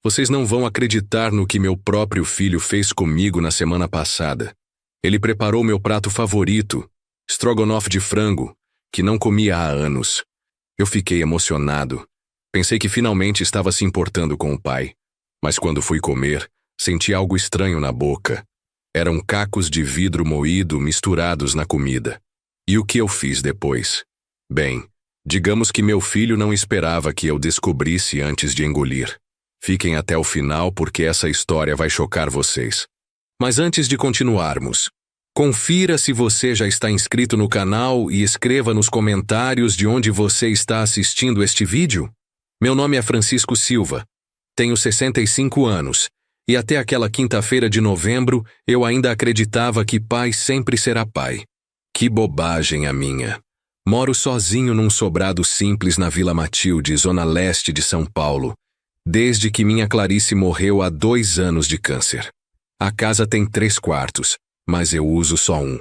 Vocês não vão acreditar no que meu próprio filho fez comigo na semana passada. Ele preparou meu prato favorito, estrogonofe de frango, que não comia há anos. Eu fiquei emocionado. Pensei que finalmente estava se importando com o pai. Mas quando fui comer, senti algo estranho na boca. Eram cacos de vidro moído misturados na comida. E o que eu fiz depois? Bem, digamos que meu filho não esperava que eu descobrisse antes de engolir. Fiquem até o final porque essa história vai chocar vocês. Mas antes de continuarmos, confira se você já está inscrito no canal e escreva nos comentários de onde você está assistindo este vídeo. Meu nome é Francisco Silva. Tenho 65 anos. E até aquela quinta-feira de novembro, eu ainda acreditava que pai sempre será pai. Que bobagem a minha. Moro sozinho num sobrado simples na Vila Matilde, zona leste de São Paulo, desde que minha Clarice morreu há 2 anos de câncer. A casa tem 3 quartos, mas eu uso só um.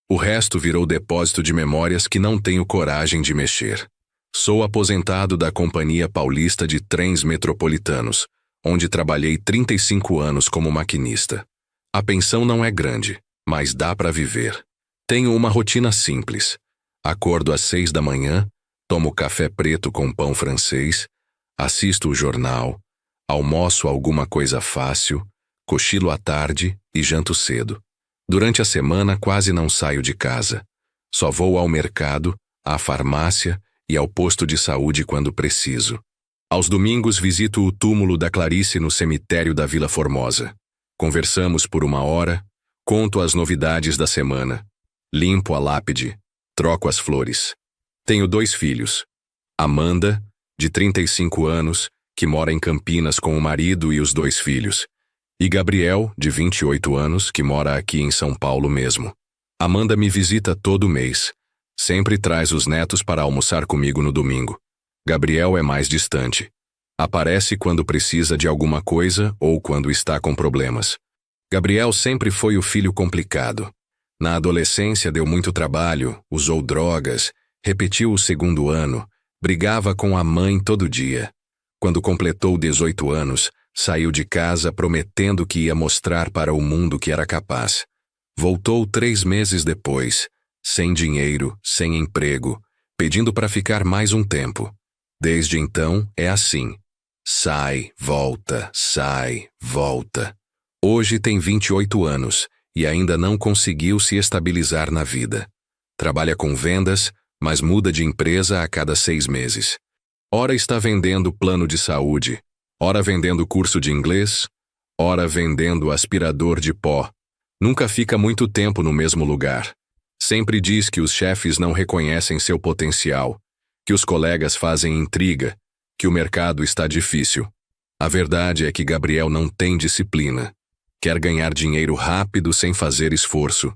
O resto virou depósito de memórias que não tenho coragem de mexer. Sou aposentado da Companhia Paulista de Trens Metropolitanos, onde trabalhei 35 anos como maquinista. A pensão não é grande, mas dá para viver. Tenho uma rotina simples. Acordo às 6 da manhã, tomo café preto com pão francês, assisto o jornal, almoço alguma coisa fácil, cochilo à tarde e janto cedo. Durante a semana quase não saio de casa. Só vou ao mercado, à farmácia e ao posto de saúde quando preciso. Aos domingos visito o túmulo da Clarice no cemitério da Vila Formosa. Conversamos por 1 hora, conto as novidades da semana, limpo a lápide, troco as flores. Tenho 2 filhos. Amanda, de 35 anos, que mora em Campinas com o marido e os 2 filhos. E Gabriel, de 28 anos, que mora aqui em São Paulo mesmo. Amanda me visita todo mês. Sempre traz os netos para almoçar comigo no domingo. Gabriel é mais distante. Aparece quando precisa de alguma coisa ou quando está com problemas. Gabriel sempre foi o filho complicado. Na adolescência deu muito trabalho, usou drogas, repetiu o 2º ano, brigava com a mãe todo dia. Quando completou 18 anos, saiu de casa prometendo que ia mostrar para o mundo que era capaz. Voltou 3 meses depois, sem dinheiro, sem emprego, pedindo para ficar mais um tempo. Desde então, é assim. Sai, volta, sai, volta. Hoje tem 28 anos e ainda não conseguiu se estabilizar na vida. Trabalha com vendas, mas muda de empresa a cada 6 meses. Ora está vendendo plano de saúde, ora vendendo curso de inglês, ora vendendo aspirador de pó. Nunca fica muito tempo no mesmo lugar. Sempre diz que os chefes não reconhecem seu potencial, que os colegas fazem intriga, que o mercado está difícil. A verdade é que Gabriel não tem disciplina. Quer ganhar dinheiro rápido sem fazer esforço.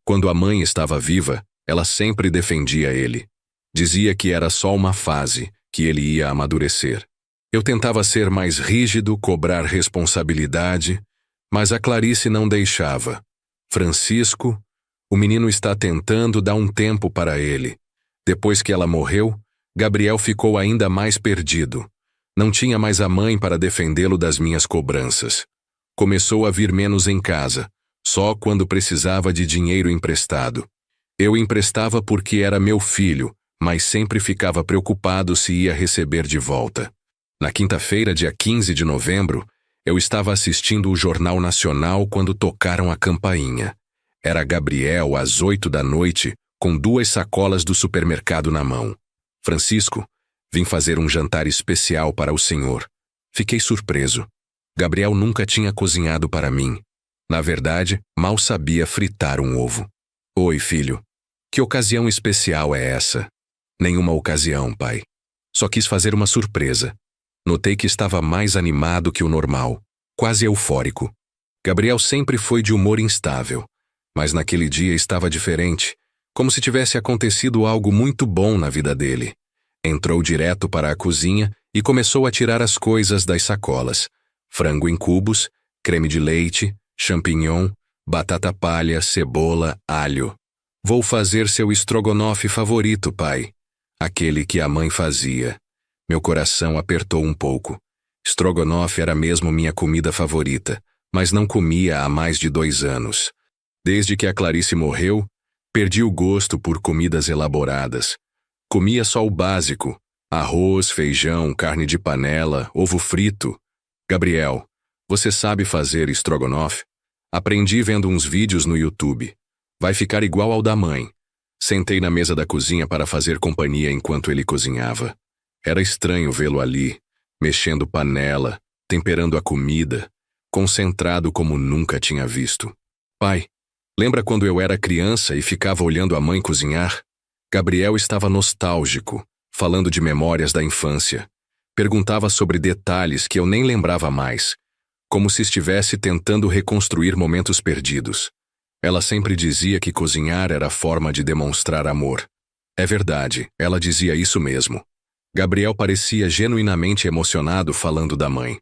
Quando a mãe estava viva, ela sempre defendia ele. Dizia que era só uma fase, que ele ia amadurecer. Eu tentava ser mais rígido, cobrar responsabilidade, mas a Clarice não deixava. Francisco, o menino está tentando dar um tempo para ele. Depois que ela morreu, Gabriel ficou ainda mais perdido. Não tinha mais a mãe para defendê-lo das minhas cobranças. Começou a vir menos em casa, só quando precisava de dinheiro emprestado. Eu emprestava porque era meu filho, mas sempre ficava preocupado se ia receber de volta. Na quinta-feira, dia 15 de novembro, eu estava assistindo o Jornal Nacional quando tocaram a campainha. Era Gabriel às 8 da noite, com 2 sacolas do supermercado na mão. Francisco, vim fazer um jantar especial para o senhor. Fiquei surpreso. Gabriel nunca tinha cozinhado para mim. Na verdade, mal sabia fritar um ovo. Oi, filho. Que ocasião especial é essa? Nenhuma ocasião, pai. Só quis fazer uma surpresa. Notei que estava mais animado que o normal, quase eufórico. Gabriel sempre foi de humor instável, mas naquele dia estava diferente, como se tivesse acontecido algo muito bom na vida dele. Entrou direto para a cozinha e começou a tirar as coisas das sacolas. Frango em cubos, creme de leite, champignon, batata palha, cebola, alho. Vou fazer seu estrogonofe favorito, pai. Aquele que a mãe fazia. Meu coração apertou um pouco. Strogonoff era mesmo minha comida favorita, mas não comia há mais de 2 anos. Desde que a Clarice morreu, perdi o gosto por comidas elaboradas. Comia só o básico: arroz, feijão, carne de panela, ovo frito. Gabriel, você sabe fazer estrogonofe? Aprendi vendo uns vídeos no YouTube. Vai ficar igual ao da mãe. Sentei na mesa da cozinha para fazer companhia enquanto ele cozinhava. Era estranho vê-lo ali, mexendo panela, temperando a comida, concentrado como nunca tinha visto. Pai, lembra quando eu era criança e ficava olhando a mãe cozinhar? Gabriel estava nostálgico, falando de memórias da infância. Perguntava sobre detalhes que eu nem lembrava mais, como se estivesse tentando reconstruir momentos perdidos. Ela sempre dizia que cozinhar era forma de demonstrar amor. É verdade, ela dizia isso mesmo. Gabriel parecia genuinamente emocionado falando da mãe.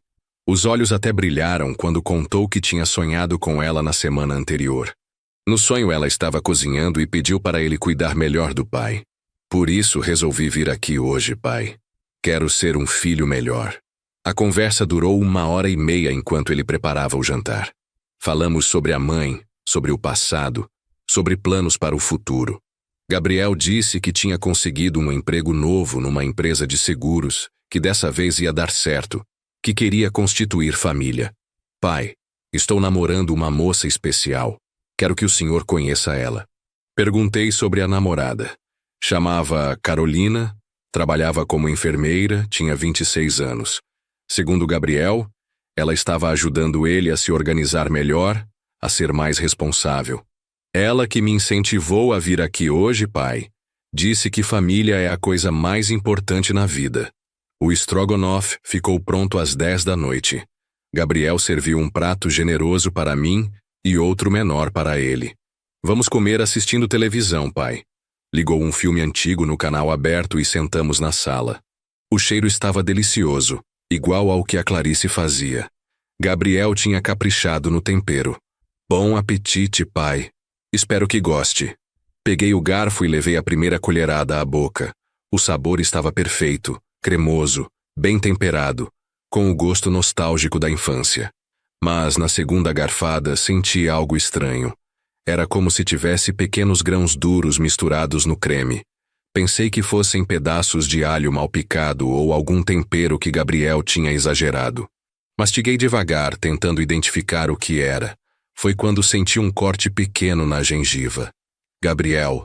Os olhos até brilharam quando contou que tinha sonhado com ela na semana anterior. No sonho ela estava cozinhando e pediu para ele cuidar melhor do pai. Por isso resolvi vir aqui hoje, pai. Quero ser um filho melhor. A conversa durou 1h30 enquanto ele preparava o jantar. Falamos sobre a mãe, sobre o passado, sobre planos para o futuro. Gabriel disse que tinha conseguido um emprego novo numa empresa de seguros, que dessa vez ia dar certo, que queria constituir família. Pai, estou namorando uma moça especial. Quero que o senhor conheça ela. Perguntei sobre a namorada. Chamava Carolina, trabalhava como enfermeira, tinha 26 anos. Segundo Gabriel, ela estava ajudando ele a se organizar melhor, a ser mais responsável. Ela que me incentivou a vir aqui hoje, pai. Disse que família é a coisa mais importante na vida. O estrogonofe ficou pronto às 10 da noite. Gabriel serviu um prato generoso para mim e outro menor para ele. Vamos comer assistindo televisão, pai. Ligou um filme antigo no canal aberto e sentamos na sala. O cheiro estava delicioso, igual ao que a Clarice fazia. Gabriel tinha caprichado no tempero. Bom apetite, pai. Espero que goste. Peguei o garfo e levei a primeira colherada à boca. O sabor estava perfeito, cremoso, bem temperado, com o gosto nostálgico da infância. Mas na segunda garfada senti algo estranho. Era como se tivesse pequenos grãos duros misturados no creme. Pensei que fossem pedaços de alho mal picado ou algum tempero que Gabriel tinha exagerado. Mastiguei devagar, tentando identificar o que era. Foi quando senti um corte pequeno na gengiva. Gabriel,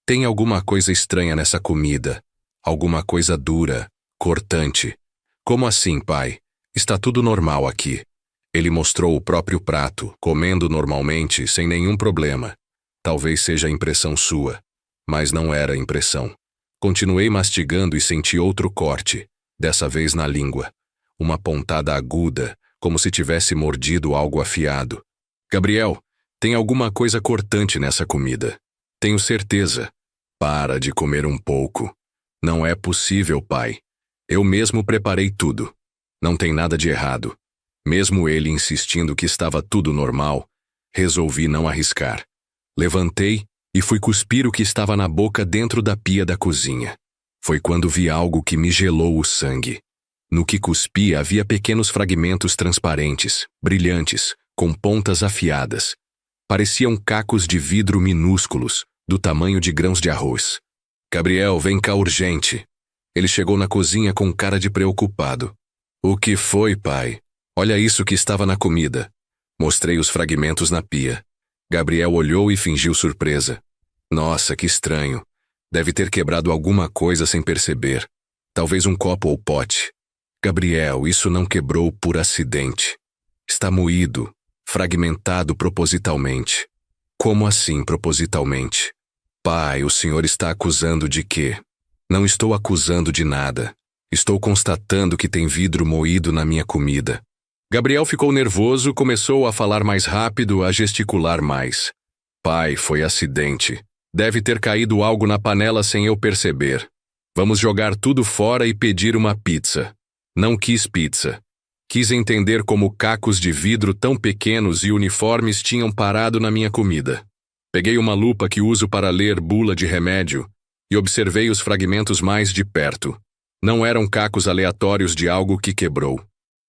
tem alguma coisa estranha nessa comida. Alguma coisa dura, cortante. Como assim, pai? Está tudo normal aqui. Ele mostrou o próprio prato, comendo normalmente, sem nenhum problema. Talvez seja impressão sua. Mas não era impressão. Continuei mastigando e senti outro corte, dessa vez na língua. Uma pontada aguda, como se tivesse mordido algo afiado. Gabriel, tem alguma coisa cortante nessa comida. Tenho certeza. Para de comer um pouco. Não é possível, pai. Eu mesmo preparei tudo. Não tem nada de errado. Mesmo ele insistindo que estava tudo normal, resolvi não arriscar. Levantei e fui cuspir o que estava na boca dentro da pia da cozinha. Foi quando vi algo que me gelou o sangue. No que cuspi havia pequenos fragmentos transparentes, brilhantes, com pontas afiadas. Pareciam cacos de vidro minúsculos, do tamanho de grãos de arroz. Gabriel, vem cá urgente. Ele chegou na cozinha com cara de preocupado. O que foi, pai? Olha isso que estava na comida. Mostrei os fragmentos na pia. Gabriel olhou e fingiu surpresa. Nossa, que estranho. Deve ter quebrado alguma coisa sem perceber. Talvez um copo ou pote. Gabriel, isso não quebrou por acidente. Está moído, fragmentado propositalmente. Como assim propositalmente? Pai, o senhor está acusando de quê? Não estou acusando de nada. Estou constatando que tem vidro moído na minha comida. Gabriel ficou nervoso, começou a falar mais rápido, a gesticular mais. Pai, foi acidente. Deve ter caído algo na panela sem eu perceber. Vamos jogar tudo fora e pedir uma pizza. Não quis pizza. Quis entender como cacos de vidro tão pequenos e uniformes tinham parado na minha comida. Peguei uma lupa que uso para ler bula de remédio e observei os fragmentos mais de perto. Não eram cacos aleatórios de algo que quebrou.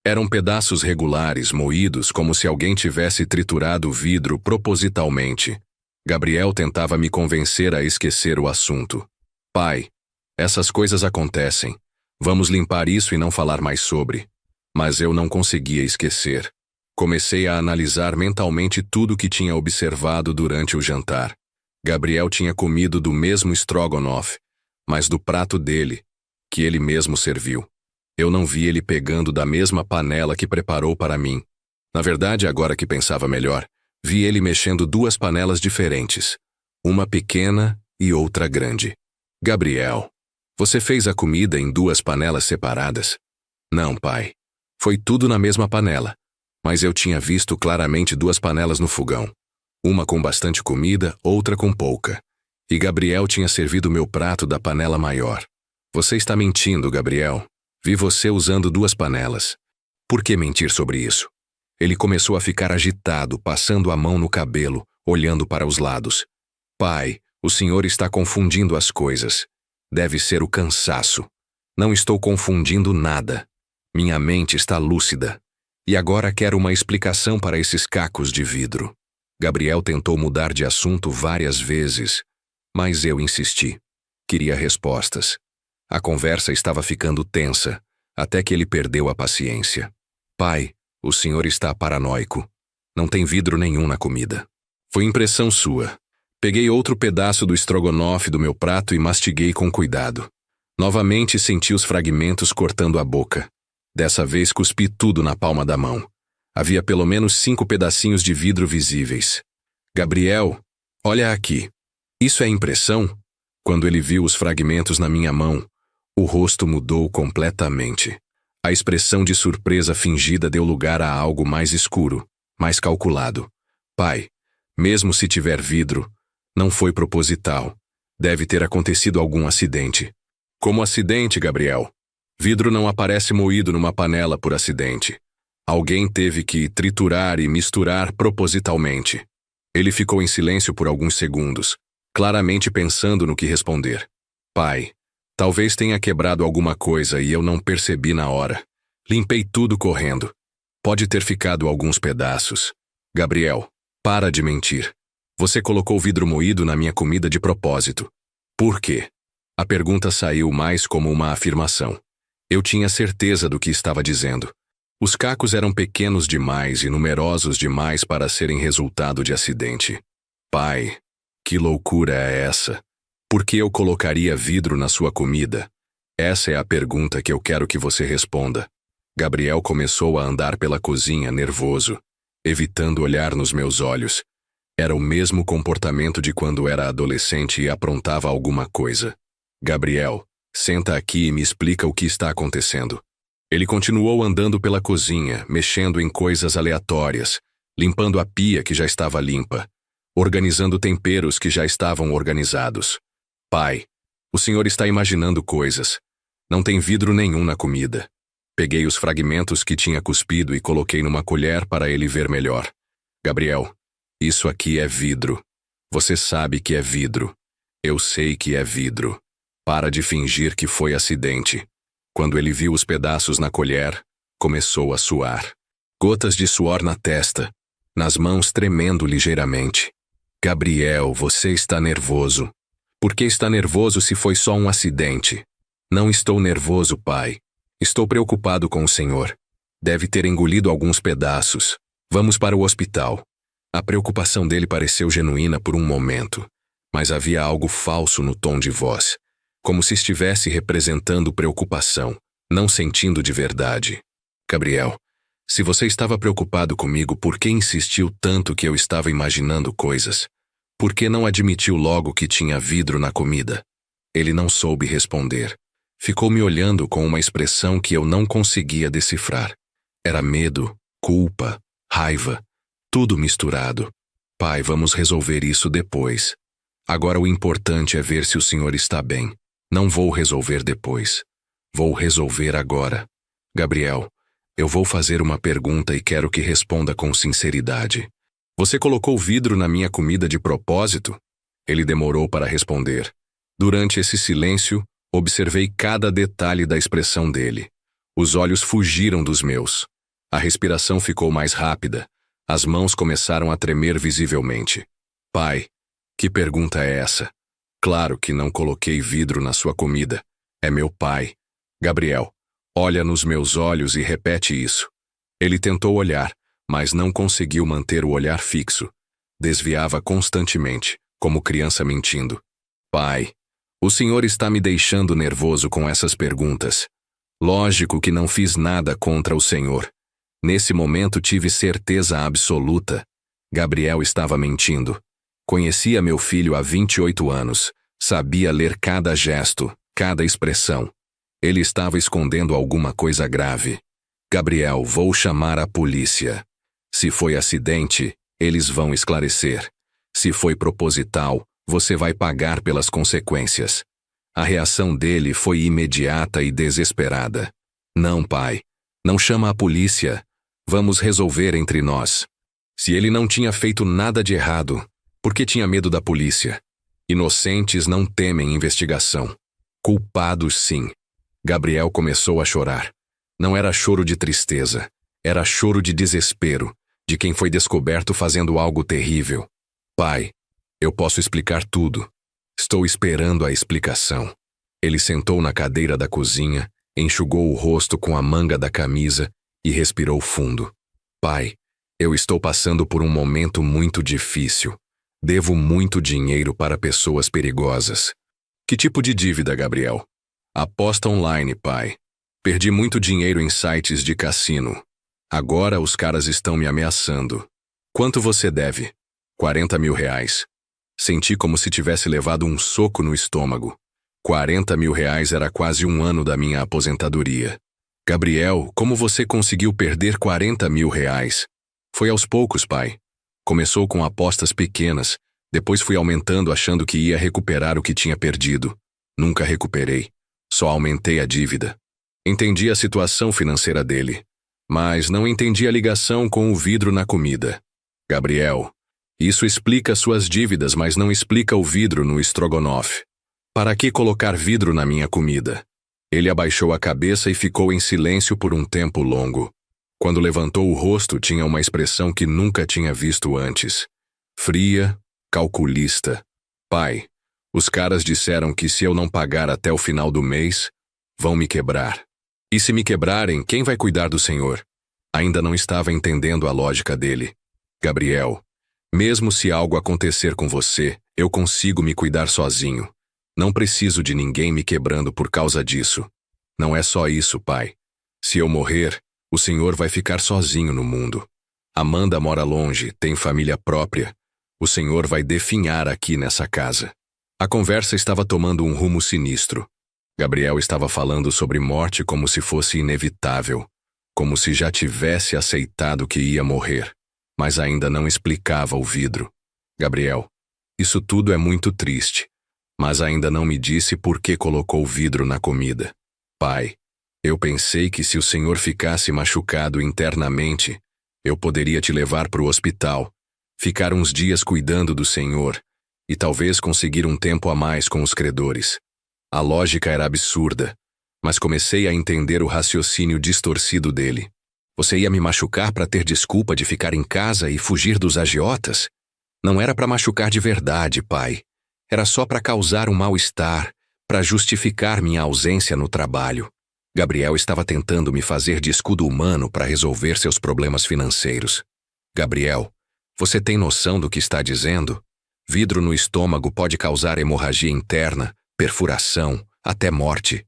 Eram pedaços regulares, moídos como se alguém tivesse triturado o vidro propositalmente. Gabriel tentava me convencer a esquecer o assunto. Pai, essas coisas acontecem. Vamos limpar isso e não falar mais sobre. Mas eu não conseguia esquecer. Comecei a analisar mentalmente tudo que tinha observado durante o jantar. Gabriel tinha comido do mesmo strogonoff, mas do prato dele, que ele mesmo serviu. Eu não vi ele pegando da mesma panela que preparou para mim. Na verdade, agora que pensava melhor, vi ele mexendo duas panelas diferentes, uma pequena e outra grande. Gabriel, você fez a comida em duas panelas separadas? Não, pai. Foi tudo na mesma panela, mas eu tinha visto claramente duas panelas no fogão. Uma com bastante comida, outra com pouca. E Gabriel tinha servido meu prato da panela maior. Você está mentindo, Gabriel. Vi você usando duas panelas. Por que mentir sobre isso? Ele começou a ficar agitado, passando a mão no cabelo, olhando para os lados. Pai, o senhor está confundindo as coisas. Deve ser o cansaço. Não estou confundindo nada. Minha mente está lúcida. E agora quero uma explicação para esses cacos de vidro. Gabriel tentou mudar de assunto várias vezes, mas eu insisti. Queria respostas. A conversa estava ficando tensa, até que ele perdeu a paciência. Pai, o senhor está paranoico. Não tem vidro nenhum na comida. Foi impressão sua. Peguei outro pedaço do estrogonofe do meu prato e mastiguei com cuidado. Novamente senti os fragmentos cortando a boca. Dessa vez cuspi tudo na palma da mão. Havia pelo menos 5 pedacinhos de vidro visíveis. Gabriel, olha aqui. Isso é impressão? Quando ele viu os fragmentos na minha mão, o rosto mudou completamente. A expressão de surpresa fingida deu lugar a algo mais escuro, mais calculado. Pai, mesmo se tiver vidro, não foi proposital. Deve ter acontecido algum acidente. Como acidente, Gabriel? Vidro não aparece moído numa panela por acidente. Alguém teve que triturar e misturar propositalmente. Ele ficou em silêncio por alguns segundos, claramente pensando no que responder. Pai, talvez tenha quebrado alguma coisa e eu não percebi na hora. Limpei tudo correndo. Pode ter ficado alguns pedaços. Gabriel, para de mentir. Você colocou vidro moído na minha comida de propósito. Por quê? A pergunta saiu mais como uma afirmação. Eu tinha certeza do que estava dizendo. Os cacos eram pequenos demais e numerosos demais para serem resultado de acidente. Pai, que loucura é essa? Por que eu colocaria vidro na sua comida? Essa é a pergunta que eu quero que você responda. Gabriel começou a andar pela cozinha nervoso, evitando olhar nos meus olhos. Era o mesmo comportamento de quando era adolescente e aprontava alguma coisa. Gabriel, senta aqui e me explica o que está acontecendo. Ele continuou andando pela cozinha, mexendo em coisas aleatórias, limpando a pia que já estava limpa, organizando temperos que já estavam organizados. Pai, o senhor está imaginando coisas. Não tem vidro nenhum na comida. Peguei os fragmentos que tinha cuspido e coloquei numa colher para ele ver melhor. Gabriel, isso aqui é vidro. Você sabe que é vidro. Eu sei que é vidro. Para de fingir que foi acidente. Quando ele viu os pedaços na colher, começou a suar. Gotas de suor na testa, nas mãos tremendo ligeiramente. Gabriel, você está nervoso. Por que está nervoso se foi só um acidente? Não estou nervoso, pai. Estou preocupado com o senhor. Deve ter engolido alguns pedaços. Vamos para o hospital. A preocupação dele pareceu genuína por um momento, mas havia algo falso no tom de voz, como se estivesse representando preocupação, não sentindo de verdade. Gabriel, se você estava preocupado comigo, por que insistiu tanto que eu estava imaginando coisas? Por que não admitiu logo que tinha vidro na comida? Ele não soube responder. Ficou me olhando com uma expressão que eu não conseguia decifrar. Era medo, culpa, raiva, tudo misturado. Pai, vamos resolver isso depois. Agora o importante é ver se o senhor está bem. Não vou resolver depois. Vou resolver agora. Gabriel, eu vou fazer uma pergunta e quero que responda com sinceridade. Você colocou vidro na minha comida de propósito? Ele demorou para responder. Durante esse silêncio, observei cada detalhe da expressão dele. Os olhos fugiram dos meus. A respiração ficou mais rápida. As mãos começaram a tremer visivelmente. Pai, que pergunta é essa? Claro que não coloquei vidro na sua comida. É meu pai. Gabriel, olha nos meus olhos e repete isso. Ele tentou olhar, mas não conseguiu manter o olhar fixo. Desviava constantemente, como criança mentindo. Pai, o senhor está me deixando nervoso com essas perguntas. Lógico que não fiz nada contra o senhor. Nesse momento tive certeza absoluta. Gabriel estava mentindo. Conhecia meu filho há 28 anos. Sabia ler cada gesto, cada expressão. Ele estava escondendo alguma coisa grave. Gabriel, vou chamar a polícia. Se foi acidente, eles vão esclarecer. Se foi proposital, você vai pagar pelas consequências. A reação dele foi imediata e desesperada. Não, pai. Não chama a polícia. Vamos resolver entre nós. Se ele não tinha feito nada de errado, por que tinha medo da polícia? Inocentes não temem investigação. Culpados, sim. Gabriel começou a chorar. Não era choro de tristeza. Era choro de desespero, de quem foi descoberto fazendo algo terrível. Pai, eu posso explicar tudo. Estou esperando a explicação. Ele sentou na cadeira da cozinha, enxugou o rosto com a manga da camisa e respirou fundo. Pai, eu estou passando por um momento muito difícil. Devo muito dinheiro para pessoas perigosas. Que tipo de dívida, Gabriel? Aposta online, pai. Perdi muito dinheiro em sites de cassino. Agora os caras estão me ameaçando. Quanto você deve? 40 mil reais. Senti como se tivesse levado um soco no estômago. 40 mil reais era quase um ano da minha aposentadoria. Gabriel, como você conseguiu perder 40 mil reais? Foi aos poucos, pai. Começou com apostas pequenas, depois fui aumentando achando que ia recuperar o que tinha perdido. Nunca recuperei, só aumentei a dívida. Entendi a situação financeira dele, mas não entendi a ligação com o vidro na comida. Gabriel, isso explica suas dívidas, mas não explica o vidro no estrogonofe. Para que colocar vidro na minha comida? Ele abaixou a cabeça e ficou em silêncio por um tempo longo. Quando levantou o rosto, tinha uma expressão que nunca tinha visto antes. Fria, calculista. Pai, os caras disseram que se eu não pagar até o final do mês, vão me quebrar. E se me quebrarem, quem vai cuidar do senhor? Ainda não estava entendendo a lógica dele. Gabriel, mesmo se algo acontecer com você, eu consigo me cuidar sozinho. Não preciso de ninguém me quebrando por causa disso. Não é só isso, pai. Se eu morrer, o senhor vai ficar sozinho no mundo. Amanda mora longe, tem família própria. O senhor vai definhar aqui nessa casa. A conversa estava tomando um rumo sinistro. Gabriel estava falando sobre morte como se fosse inevitável, como se já tivesse aceitado que ia morrer, mas ainda não explicava o vidro. Gabriel, isso tudo é muito triste, mas ainda não me disse por que colocou o vidro na comida. Pai, eu pensei que se o senhor ficasse machucado internamente, eu poderia te levar para o hospital, ficar uns dias cuidando do senhor e talvez conseguir um tempo a mais com os credores. A lógica era absurda, mas comecei a entender o raciocínio distorcido dele. Você ia me machucar para ter desculpa de ficar em casa e fugir dos agiotas? Não era para machucar de verdade, pai. Era só para causar um mal-estar, para justificar minha ausência no trabalho. Gabriel estava tentando me fazer de escudo humano para resolver seus problemas financeiros. Gabriel, você tem noção do que está dizendo? Vidro no estômago pode causar hemorragia interna, perfuração, até morte.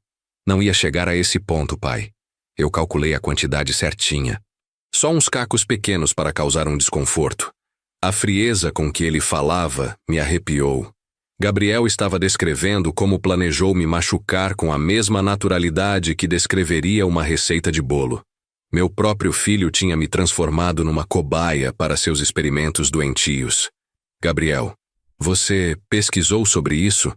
Não ia chegar a esse ponto, pai. Eu calculei a quantidade certinha. Só uns cacos pequenos para causar um desconforto. A frieza com que ele falava me arrepiou. Gabriel estava descrevendo como planejou me machucar com a mesma naturalidade que descreveria uma receita de bolo. Meu próprio filho tinha me transformado numa cobaia para seus experimentos doentios. Gabriel, você pesquisou sobre isso?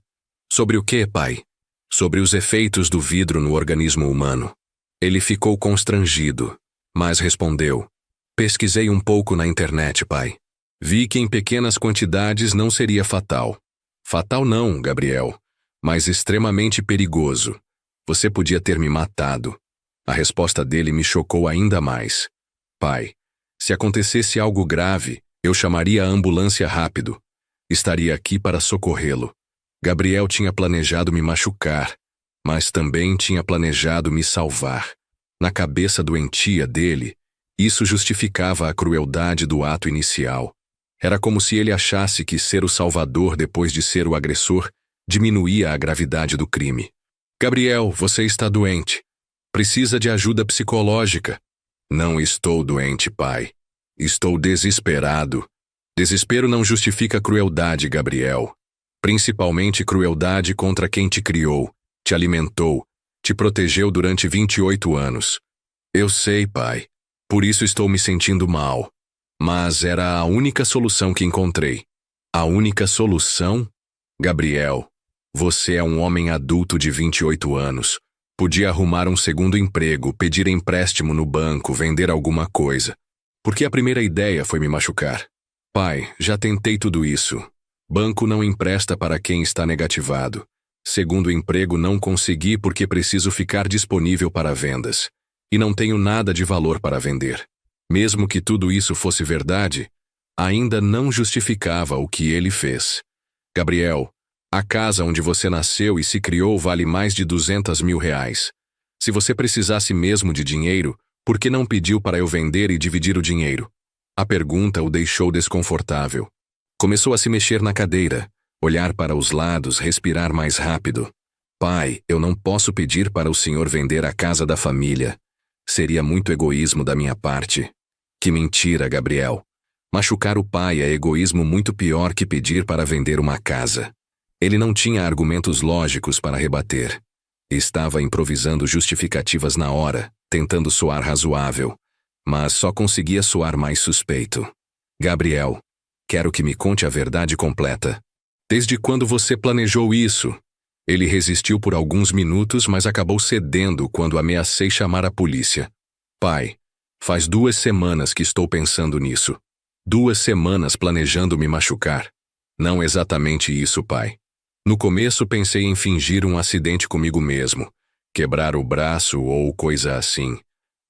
Sobre o quê, pai? Sobre os efeitos do vidro no organismo humano. Ele ficou constrangido, mas respondeu. Pesquisei um pouco na internet, pai. Vi que em pequenas quantidades não seria fatal. Fatal não, Gabriel, mas extremamente perigoso. Você podia ter me matado. A resposta dele me chocou ainda mais. Pai, se acontecesse algo grave, eu chamaria a ambulância rápido. Estaria aqui para socorrê-lo. Gabriel tinha planejado me machucar, mas também tinha planejado me salvar. Na cabeça doentia dele, isso justificava a crueldade do ato inicial. Era como se ele achasse que ser o salvador depois de ser o agressor diminuía a gravidade do crime. Gabriel, você está doente. Precisa de ajuda psicológica. Não estou doente, pai. Estou desesperado. Desespero não justifica crueldade, Gabriel. Principalmente crueldade contra quem te criou, te alimentou, te protegeu durante 28 anos. Eu sei, pai. Por isso estou me sentindo mal. Mas era a única solução que encontrei. A única solução? Gabriel, você é um homem adulto de 28 anos. Podia arrumar um segundo emprego, pedir empréstimo no banco, vender alguma coisa. Porque a primeira ideia foi me machucar. Pai, já tentei tudo isso. Banco não empresta para quem está negativado. Segundo emprego não consegui porque preciso ficar disponível para vendas. E não tenho nada de valor para vender. Mesmo que tudo isso fosse verdade, ainda não justificava o que ele fez. Gabriel, a casa onde você nasceu e se criou vale mais de R$200 mil. Se você precisasse mesmo de dinheiro, por que não pediu para eu vender e dividir o dinheiro? A pergunta o deixou desconfortável. Começou a se mexer na cadeira, olhar para os lados, respirar mais rápido. Pai, eu não posso pedir para o senhor vender a casa da família. Seria muito egoísmo da minha parte. Que mentira, Gabriel. Machucar o pai é egoísmo muito pior que pedir para vender uma casa. Ele não tinha argumentos lógicos para rebater. Estava improvisando justificativas na hora, tentando soar razoável, mas só conseguia soar mais suspeito. Gabriel, quero que me conte a verdade completa. Desde quando você planejou isso? Ele resistiu por alguns minutos, mas acabou cedendo quando ameacei chamar a polícia. Pai, faz 2 semanas que estou pensando nisso. 2 semanas planejando me machucar. Não exatamente isso, pai. No começo pensei em fingir um acidente comigo mesmo, quebrar o braço ou coisa assim.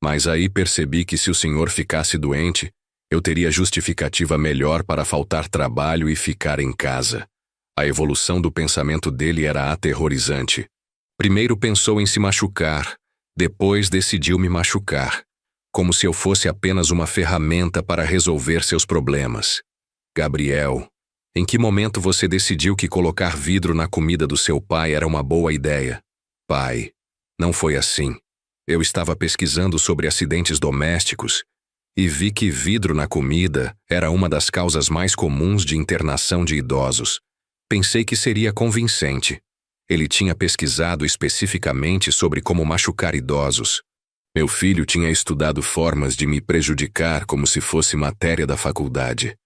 Mas aí percebi que se o senhor ficasse doente, eu teria justificativa melhor para faltar trabalho e ficar em casa. A evolução do pensamento dele era aterrorizante. Primeiro pensou em se machucar, depois decidiu me machucar, como se eu fosse apenas uma ferramenta para resolver seus problemas. Gabriel, em que momento você decidiu que colocar vidro na comida do seu pai era uma boa ideia? Pai, não foi assim. Eu estava pesquisando sobre acidentes domésticos e vi que vidro na comida era uma das causas mais comuns de internação de idosos. Pensei que seria convincente. Ele tinha pesquisado especificamente sobre como machucar idosos. Meu filho tinha estudado formas de me prejudicar como se fosse matéria da faculdade.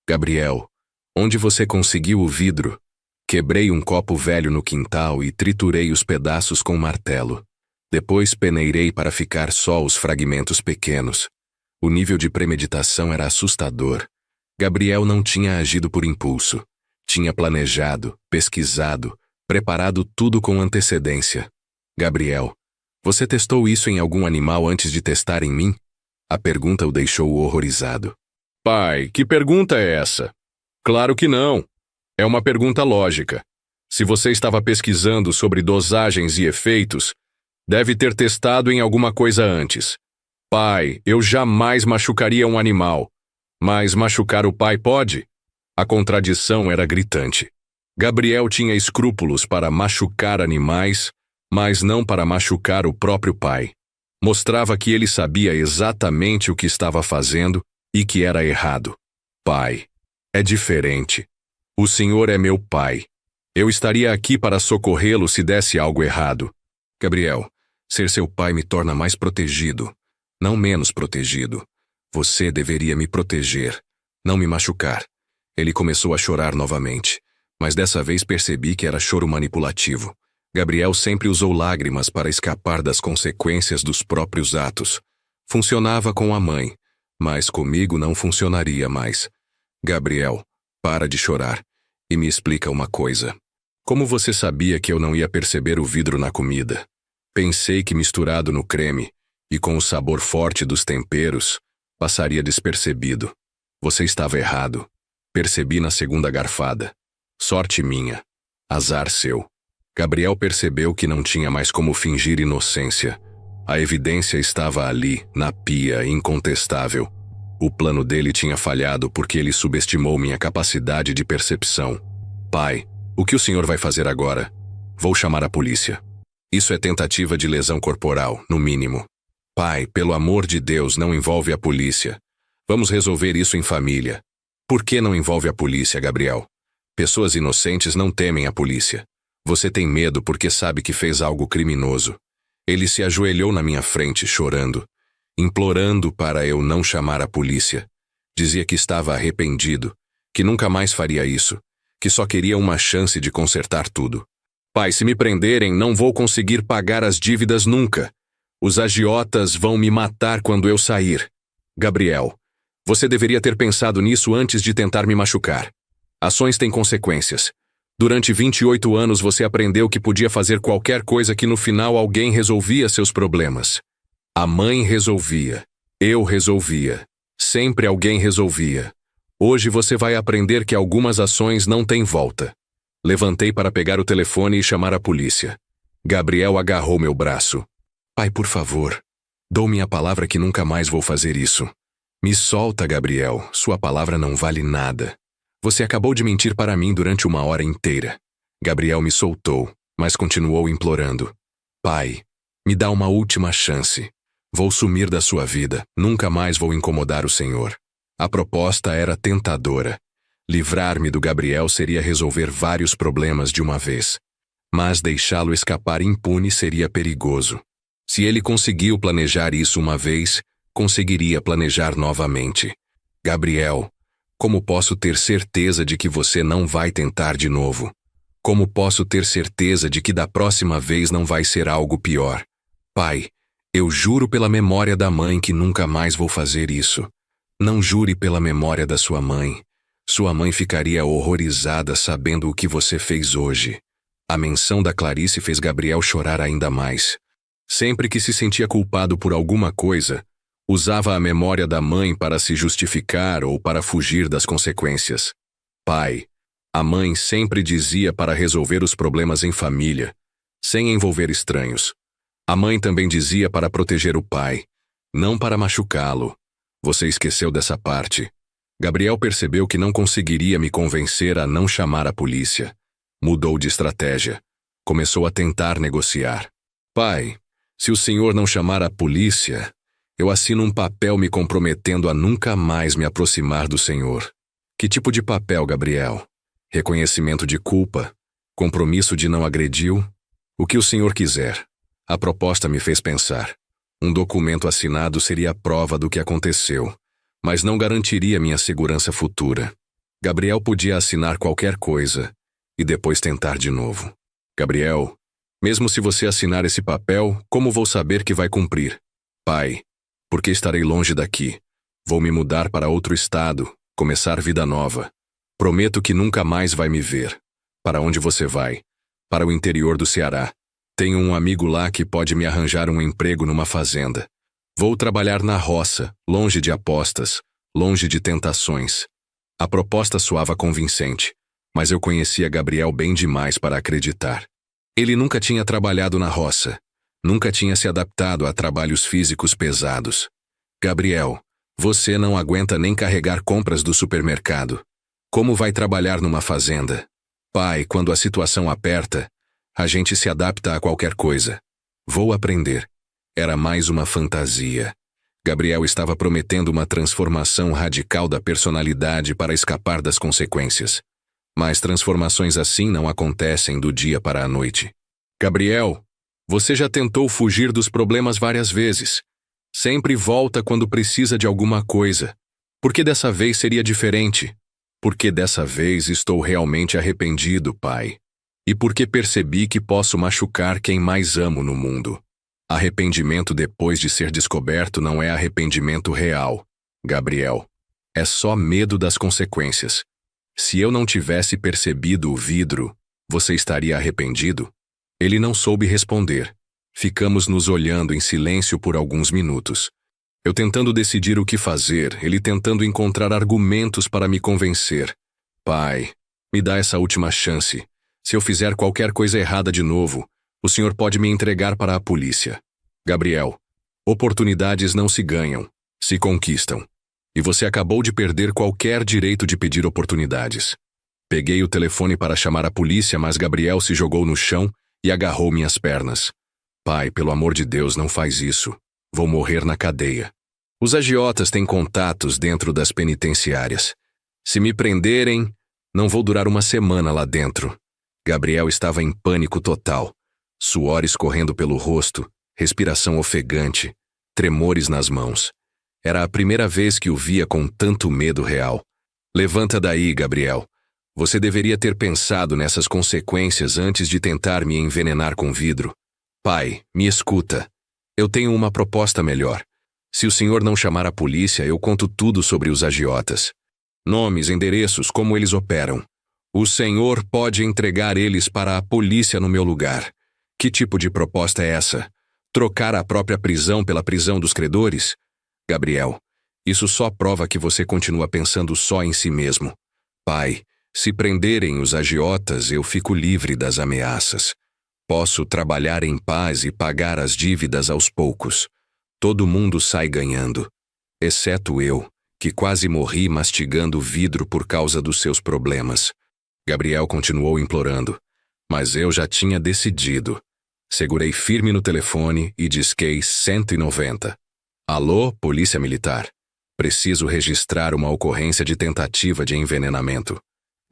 Gabriel, onde você conseguiu o vidro? Quebrei um copo velho no quintal e triturei os pedaços com um martelo. Depois peneirei para ficar só os fragmentos pequenos. O nível de premeditação era assustador. Gabriel não tinha agido por impulso. Tinha planejado, pesquisado, preparado tudo com antecedência. Gabriel, você testou isso em algum animal antes de testar em mim? A pergunta o deixou horrorizado. Pai, que pergunta é essa? Claro que não. É uma pergunta lógica. Se você estava pesquisando sobre dosagens e efeitos, deve ter testado em alguma coisa antes. Pai, eu jamais machucaria um animal. Mas machucar o pai pode? A contradição era gritante. Gabriel tinha escrúpulos para machucar animais, mas não para machucar o próprio pai. Mostrava que ele sabia exatamente o que estava fazendo e que era errado. Pai, é diferente. O senhor é meu pai. Eu estaria aqui para socorrê-lo se desse algo errado. Gabriel, ser seu pai me torna mais protegido, não menos protegido. Você deveria me proteger, não me machucar. Ele começou a chorar novamente, mas dessa vez percebi que era choro manipulativo. Gabriel sempre usou lágrimas para escapar das consequências dos próprios atos. Funcionava com a mãe, mas comigo não funcionaria mais. Gabriel, para de chorar e me explica uma coisa. Como você sabia que eu não ia perceber o vidro na comida? Pensei que misturado no creme e com o sabor forte dos temperos, Passaria despercebido. Você estava errado. Percebi na segunda garfada. Sorte minha. Azar seu. Gabriel percebeu que não tinha mais como fingir inocência. A evidência estava ali, na pia, incontestável. O plano dele tinha falhado porque ele subestimou minha capacidade de percepção. Pai, o que o senhor vai fazer agora? Vou chamar a polícia. Isso é tentativa de lesão corporal, no mínimo. Pai, pelo amor de Deus, não envolve a polícia. Vamos resolver isso em família. Por que não envolve a polícia, Gabriel? Pessoas inocentes não temem a polícia. Você tem medo porque sabe que fez algo criminoso. Ele se ajoelhou na minha frente, chorando, implorando para eu não chamar a polícia. Dizia que estava arrependido, que nunca mais faria isso, que só queria uma chance de consertar tudo. Pai, se me prenderem, não vou conseguir pagar as dívidas nunca. Os agiotas vão me matar quando eu sair. Gabriel, você deveria ter pensado nisso antes de tentar me machucar. Ações têm consequências. Durante 28 anos você aprendeu que podia fazer qualquer coisa que no final alguém resolvia seus problemas. A mãe resolvia. Eu resolvia. Sempre alguém resolvia. Hoje você vai aprender que algumas ações não têm volta. Levantei para pegar o telefone e chamar a polícia. Gabriel agarrou meu braço. Pai, por favor. Dou minha palavra que nunca mais vou fazer isso. Me solta, Gabriel. Sua palavra não vale nada. Você acabou de mentir para mim durante 1 hora inteira. Gabriel me soltou, mas continuou implorando. Pai, me dá uma última chance. Vou sumir da sua vida, nunca mais vou incomodar o Senhor. A proposta era tentadora. Livrar-me do Gabriel seria resolver vários problemas de uma vez. Mas deixá-lo escapar impune seria perigoso. Se ele conseguiu planejar isso uma vez, conseguiria planejar novamente. Gabriel, como posso ter certeza de que você não vai tentar de novo? Como posso ter certeza de que da próxima vez não vai ser algo pior? Pai, eu juro pela memória da mãe que nunca mais vou fazer isso. Não jure pela memória da sua mãe. Sua mãe ficaria horrorizada sabendo o que você fez hoje. A menção da Clarice fez Gabriel chorar ainda mais. Sempre que se sentia culpado por alguma coisa, usava a memória da mãe para se justificar ou para fugir das consequências. Pai, a mãe sempre dizia para resolver os problemas em família, sem envolver estranhos. A mãe também dizia para proteger o pai, não para machucá-lo. Você esqueceu dessa parte. Gabriel percebeu que não conseguiria me convencer a não chamar a polícia. Mudou de estratégia. Começou a tentar negociar. Pai, se o senhor não chamar a polícia, eu assino um papel me comprometendo a nunca mais me aproximar do senhor. Que tipo de papel, Gabriel? Reconhecimento de culpa? Compromisso de não agredi-o? O que o senhor quiser. A proposta me fez pensar. Um documento assinado seria a prova do que aconteceu, mas não garantiria minha segurança futura. Gabriel podia assinar qualquer coisa e depois tentar de novo. Gabriel, mesmo se você assinar esse papel, como vou saber que vai cumprir? Pai, porque estarei longe daqui. Vou me mudar para outro estado, começar vida nova. Prometo que nunca mais vai me ver. Para onde você vai? Para o interior do Ceará. Tenho um amigo lá que pode me arranjar um emprego numa fazenda. Vou trabalhar na roça, longe de apostas, longe de tentações. A proposta soava convincente, mas eu conhecia Gabriel bem demais para acreditar. Ele nunca tinha trabalhado na roça. Nunca tinha se adaptado a trabalhos físicos pesados. Gabriel, você não aguenta nem carregar compras do supermercado. Como vai trabalhar numa fazenda? Pai, quando a situação aperta, a gente se adapta a qualquer coisa. Vou aprender. Era mais uma fantasia. Gabriel estava prometendo uma transformação radical da personalidade para escapar das consequências. Mas transformações assim não acontecem do dia para a noite. Gabriel, você já tentou fugir dos problemas várias vezes. Sempre volta quando precisa de alguma coisa. Por que dessa vez seria diferente? Porque dessa vez estou realmente arrependido, pai. E porque percebi que posso machucar quem mais amo no mundo. Arrependimento depois de ser descoberto não é arrependimento real, Gabriel. É só medo das consequências. Se eu não tivesse percebido o vidro, você estaria arrependido? Ele não soube responder. Ficamos nos olhando em silêncio por alguns minutos. Eu tentando decidir o que fazer, ele tentando encontrar argumentos para me convencer. Pai, me dá essa última chance. Se eu fizer qualquer coisa errada de novo, o senhor pode me entregar para a polícia. Gabriel, oportunidades não se ganham, se conquistam. E você acabou de perder qualquer direito de pedir oportunidades. Peguei o telefone para chamar a polícia, mas Gabriel se jogou no chão e agarrou minhas pernas. Pai, pelo amor de Deus, não faz isso. Vou morrer na cadeia. Os agiotas têm contatos dentro das penitenciárias. Se me prenderem, não vou durar uma semana lá dentro. Gabriel estava em pânico total. Suor escorrendo pelo rosto, respiração ofegante, tremores nas mãos. Era a primeira vez que o via com tanto medo real. Levanta daí, Gabriel. Você deveria ter pensado nessas consequências antes de tentar me envenenar com vidro. Pai, me escuta. Eu tenho uma proposta melhor. Se o senhor não chamar a polícia, eu conto tudo sobre os agiotas. Nomes, endereços, como eles operam. O senhor pode entregar eles para a polícia no meu lugar. Que tipo de proposta é essa? Trocar a própria prisão pela prisão dos credores? Gabriel, isso só prova que você continua pensando só em si mesmo. Pai, se prenderem os agiotas, eu fico livre das ameaças. Posso trabalhar em paz e pagar as dívidas aos poucos. Todo mundo sai ganhando. Exceto eu, que quase morri mastigando vidro por causa dos seus problemas. Gabriel continuou implorando, mas eu já tinha decidido. Segurei firme no telefone e disquei 190. Alô, Polícia Militar. Preciso registrar uma ocorrência de tentativa de envenenamento.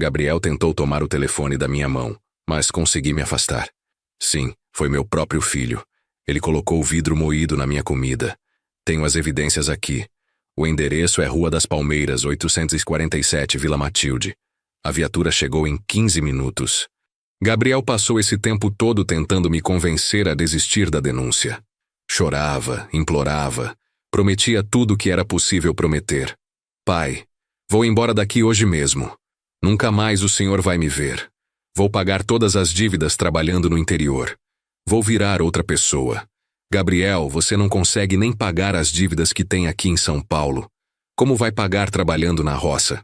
Gabriel tentou tomar o telefone da minha mão, mas consegui me afastar. Sim, foi meu próprio filho. Ele colocou o vidro moído na minha comida. Tenho as evidências aqui. O endereço é Rua das Palmeiras, 847, Vila Matilde. A viatura chegou em 15 minutos. Gabriel passou esse tempo todo tentando me convencer a desistir da denúncia. Chorava, implorava, prometia tudo o que era possível prometer. Pai, vou embora daqui hoje mesmo. Nunca mais o senhor vai me ver. Vou pagar todas as dívidas trabalhando no interior. Vou virar outra pessoa. Gabriel, você não consegue nem pagar as dívidas que tem aqui em São Paulo. Como vai pagar trabalhando na roça?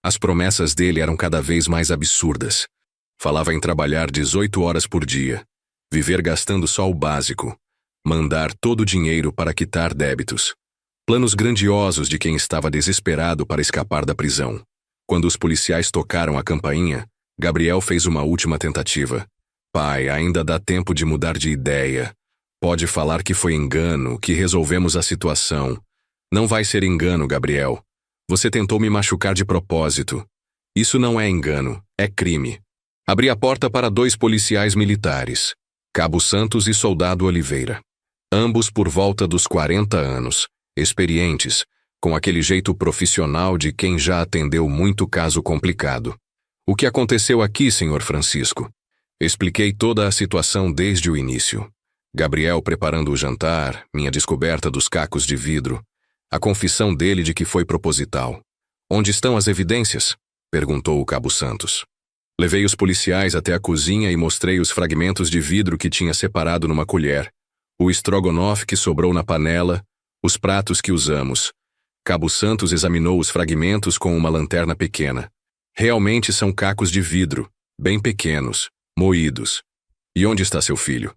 As promessas dele eram cada vez mais absurdas. Falava em trabalhar 18 horas por dia, viver gastando só o básico, mandar todo o dinheiro para quitar débitos. Planos grandiosos de quem estava desesperado para escapar da prisão. Quando os policiais tocaram a campainha, Gabriel fez uma última tentativa. Pai, ainda dá tempo de mudar de ideia. Pode falar que foi engano, que resolvemos a situação. Não vai ser engano, Gabriel. Você tentou me machucar de propósito. Isso não é engano, é crime. Abri a porta para 2 policiais militares, Cabo Santos e Soldado Oliveira. Ambos por volta dos 40 anos, experientes, com aquele jeito profissional de quem já atendeu muito caso complicado. O que aconteceu aqui, senhor Francisco? Expliquei toda a situação desde o início. Gabriel preparando o jantar, minha descoberta dos cacos de vidro, a confissão dele de que foi proposital. Onde estão as evidências? Perguntou o Cabo Santos. Levei os policiais até a cozinha e mostrei os fragmentos de vidro que tinha separado numa colher, o estrogonofe que sobrou na panela, os pratos que usamos. Cabo Santos examinou os fragmentos com uma lanterna pequena. Realmente são cacos de vidro, bem pequenos, moídos. E onde está seu filho?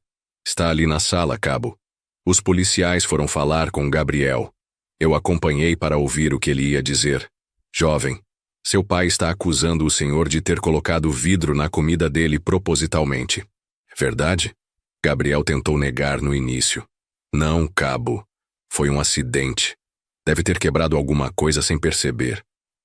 Está ali na sala, Cabo. Os policiais foram falar com Gabriel. Eu acompanhei para ouvir o que ele ia dizer. Jovem, seu pai está acusando o senhor de ter colocado vidro na comida dele propositalmente. É verdade? Gabriel tentou negar no início. Não, Cabo. Foi um acidente. Deve ter quebrado alguma coisa sem perceber.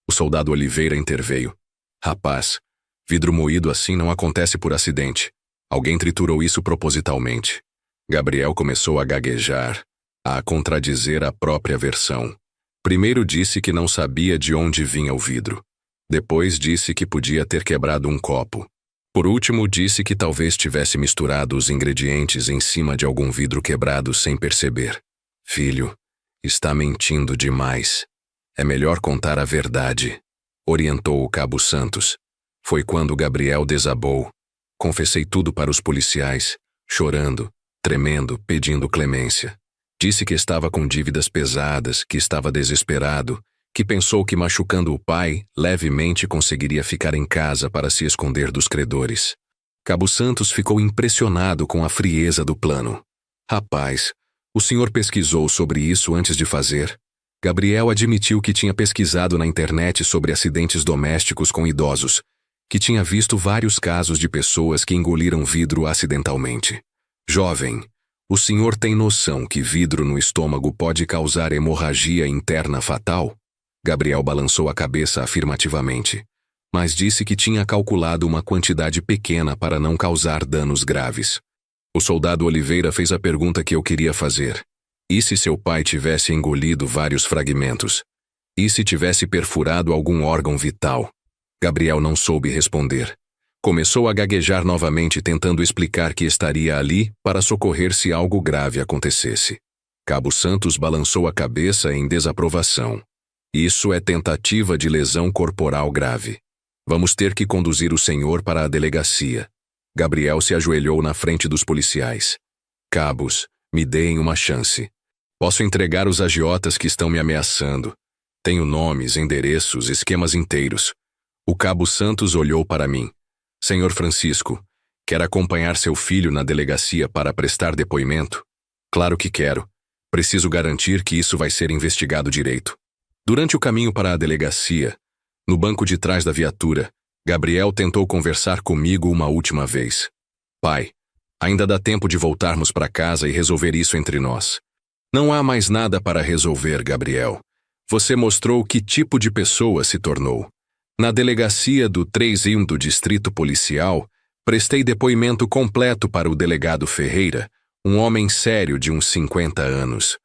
O soldado Oliveira interveio. Rapaz, vidro moído assim não acontece por acidente. Alguém triturou isso propositalmente. Gabriel começou a gaguejar, a contradizer a própria versão. Primeiro disse que não sabia de onde vinha o vidro. Depois disse que podia ter quebrado um copo. Por último, disse que talvez tivesse misturado os ingredientes em cima de algum vidro quebrado sem perceber. Filho, está mentindo demais. É melhor contar a verdade, orientou o Cabo Santos. Foi quando Gabriel desabou. Confessei tudo para os policiais, chorando, tremendo, pedindo clemência. Disse que estava com dívidas pesadas, que estava desesperado, que pensou que machucando o pai, levemente conseguiria ficar em casa para se esconder dos credores. Cabo Santos ficou impressionado com a frieza do plano. Rapaz, o senhor pesquisou sobre isso antes de fazer? Gabriel admitiu que tinha pesquisado na internet sobre acidentes domésticos com idosos, que tinha visto vários casos de pessoas que engoliram vidro acidentalmente. Jovem, o senhor tem noção que vidro no estômago pode causar hemorragia interna fatal? Gabriel balançou a cabeça afirmativamente, mas disse que tinha calculado uma quantidade pequena para não causar danos graves. O soldado Oliveira fez a pergunta que eu queria fazer. E se seu pai tivesse engolido vários fragmentos? E se tivesse perfurado algum órgão vital? Gabriel não soube responder. Começou a gaguejar novamente, tentando explicar que estaria ali para socorrer se algo grave acontecesse. Cabo Santos balançou a cabeça em desaprovação. Isso é tentativa de lesão corporal grave. Vamos ter que conduzir o senhor para a delegacia. Gabriel se ajoelhou na frente dos policiais. Cabos, me deem uma chance. Posso entregar os agiotas que estão me ameaçando. Tenho nomes, endereços, esquemas inteiros. O Cabo Santos olhou para mim. Senhor Francisco, quer acompanhar seu filho na delegacia para prestar depoimento? Claro que quero. Preciso garantir que isso vai ser investigado direito. Durante o caminho para a delegacia, no banco de trás da viatura, Gabriel tentou conversar comigo uma última vez. Pai, ainda dá tempo de voltarmos para casa e resolver isso entre nós. Não há mais nada para resolver, Gabriel. Você mostrou que tipo de pessoa se tornou. Na delegacia do 3 do Distrito Policial, prestei depoimento completo para o delegado Ferreira, um homem sério de uns 50 anos.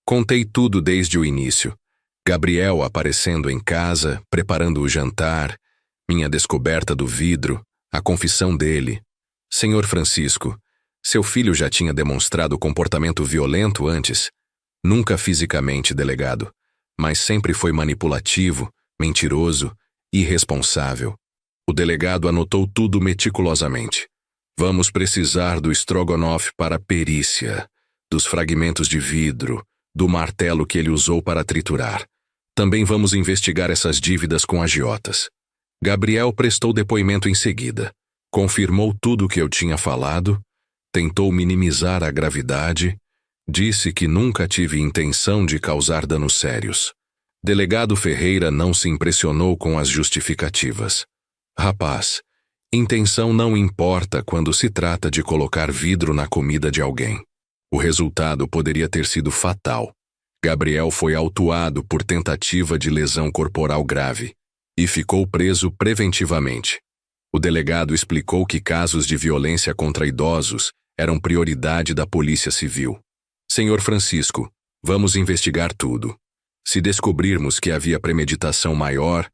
Contei tudo desde o início. Gabriel aparecendo em casa, preparando o jantar, minha descoberta do vidro, a confissão dele. Senhor Francisco, seu filho já tinha demonstrado comportamento violento antes, nunca fisicamente, delegado, mas sempre foi manipulativo, mentiroso, irresponsável. O delegado anotou tudo meticulosamente. Vamos precisar do estrogonofe para a perícia, dos fragmentos de vidro, do martelo que ele usou para triturar. Também vamos investigar essas dívidas com agiotas. Gabriel prestou depoimento em seguida. Confirmou tudo o que eu tinha falado, tentou minimizar a gravidade, disse que nunca tive intenção de causar danos sérios. Delegado Ferreira não se impressionou com as justificativas. Rapaz, intenção não importa quando se trata de colocar vidro na comida de alguém. O resultado poderia ter sido fatal. Gabriel foi autuado por tentativa de lesão corporal grave e ficou preso preventivamente. O delegado explicou que casos de violência contra idosos eram prioridade da Polícia Civil. Senhor Francisco, vamos investigar tudo. Se descobrirmos que havia premeditação maior,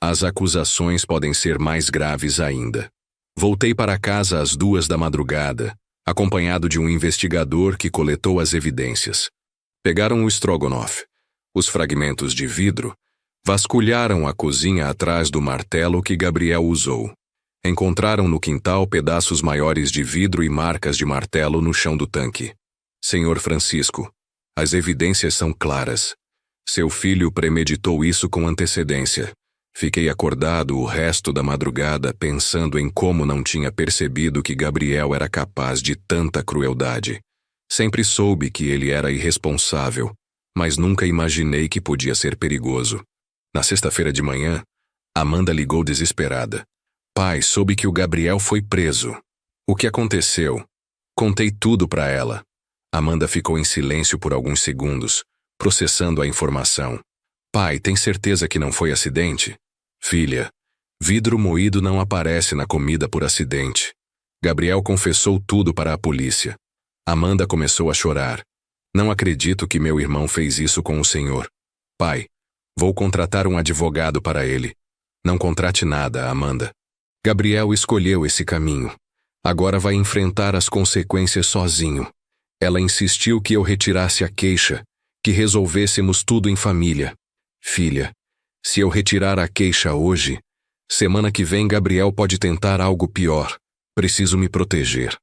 as acusações podem ser mais graves ainda. Voltei para casa às 2 da madrugada, acompanhado de um investigador que coletou as evidências. Pegaram o estrogonofe, os fragmentos de vidro, vasculharam a cozinha atrás do martelo que Gabriel usou. Encontraram no quintal pedaços maiores de vidro e marcas de martelo no chão do tanque. Senhor Francisco, as evidências são claras. Seu filho premeditou isso com antecedência. Fiquei acordado o resto da madrugada pensando em como não tinha percebido que Gabriel era capaz de tanta crueldade. Sempre soube que ele era irresponsável, mas nunca imaginei que podia ser perigoso. Na sexta-feira de manhã, Amanda ligou desesperada. Pai, soube que o Gabriel foi preso. O que aconteceu? Contei tudo para ela. Amanda ficou em silêncio por alguns segundos, processando a informação. Pai, tem certeza que não foi acidente? Filha, vidro moído não aparece na comida por acidente. Gabriel confessou tudo para a polícia. Amanda começou a chorar. Não acredito que meu irmão fez isso com o senhor. Pai, vou contratar um advogado para ele. Não contrate nada, Amanda. Gabriel escolheu esse caminho. Agora vai enfrentar as consequências sozinho. Ela insistiu que eu retirasse a queixa, que resolvêssemos tudo em família. Filha, se eu retirar a queixa hoje, semana que vem Gabriel pode tentar algo pior. Preciso me proteger.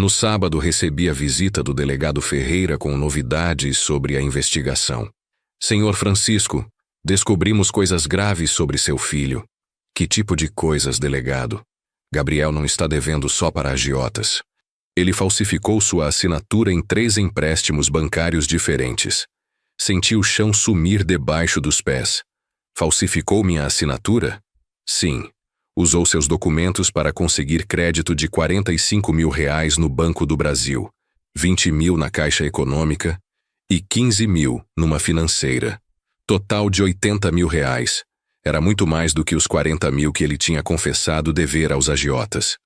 No sábado recebi a visita do delegado Ferreira com novidades sobre a investigação. Senhor Francisco, descobrimos coisas graves sobre seu filho. Que tipo de coisas, delegado? Gabriel não está devendo só para agiotas. Ele falsificou sua assinatura em 3 empréstimos bancários diferentes. Senti o chão sumir debaixo dos pés. Falsificou minha assinatura? Sim. Usou seus documentos para conseguir crédito de R$45 mil no Banco do Brasil, 20 mil na Caixa Econômica e 15 mil numa financeira. Total de R$80 mil. Era muito mais do que os 40 mil que ele tinha confessado dever aos agiotas.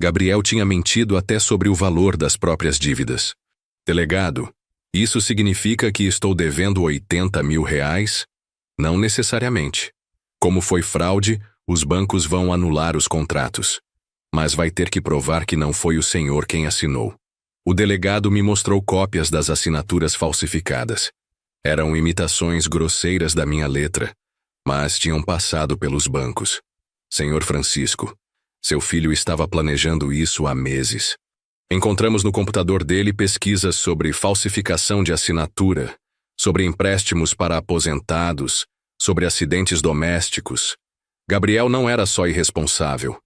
Gabriel tinha mentido até sobre o valor das próprias dívidas. Delegado, isso significa que estou devendo R$80 mil? Não necessariamente. Como foi fraude, os bancos vão anular os contratos. Mas vai ter que provar que não foi o senhor quem assinou. O delegado me mostrou cópias das assinaturas falsificadas. Eram imitações grosseiras da minha letra, mas tinham passado pelos bancos. Senhor Francisco, seu filho estava planejando isso há meses. Encontramos no computador dele pesquisas sobre falsificação de assinatura, sobre empréstimos para aposentados, sobre acidentes domésticos. Gabriel não era só irresponsável,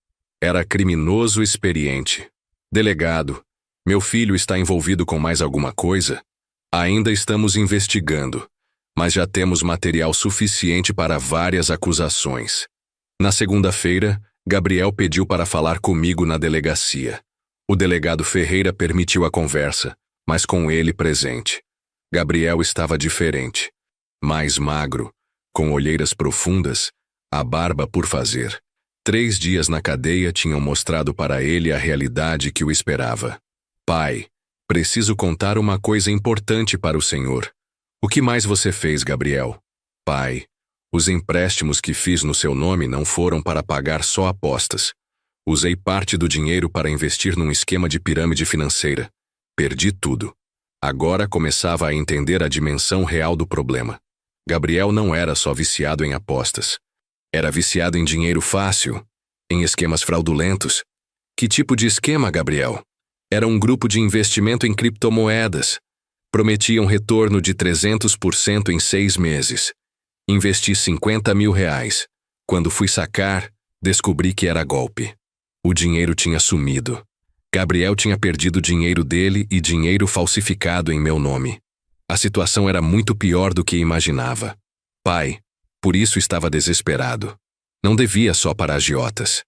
era criminoso experiente. Delegado, meu filho está envolvido com mais alguma coisa? Ainda estamos investigando, mas já temos material suficiente para várias acusações. Na segunda-feira, Gabriel pediu para falar comigo na delegacia. O delegado Ferreira permitiu a conversa, mas com ele presente. Gabriel estava diferente. Mais magro, com olheiras profundas, a barba por fazer. 3 dias na cadeia tinham mostrado para ele a realidade que o esperava. Pai, preciso contar uma coisa importante para o senhor. O que mais você fez, Gabriel? Pai, os empréstimos que fiz no seu nome não foram para pagar só apostas. Usei parte do dinheiro para investir num esquema de pirâmide financeira. Perdi tudo. Agora começava a entender a dimensão real do problema. Gabriel não era só viciado em apostas. Era viciado em dinheiro fácil, em esquemas fraudulentos. Que tipo de esquema, Gabriel? Era um grupo de investimento em criptomoedas. Prometiam retorno de 300% em 6 meses. Investi R$50 mil. Quando fui sacar, descobri que era golpe. O dinheiro tinha sumido. Gabriel tinha perdido dinheiro dele e dinheiro falsificado em meu nome. A situação era muito pior do que imaginava. Pai, por isso estava desesperado. Não devia só para agiotas.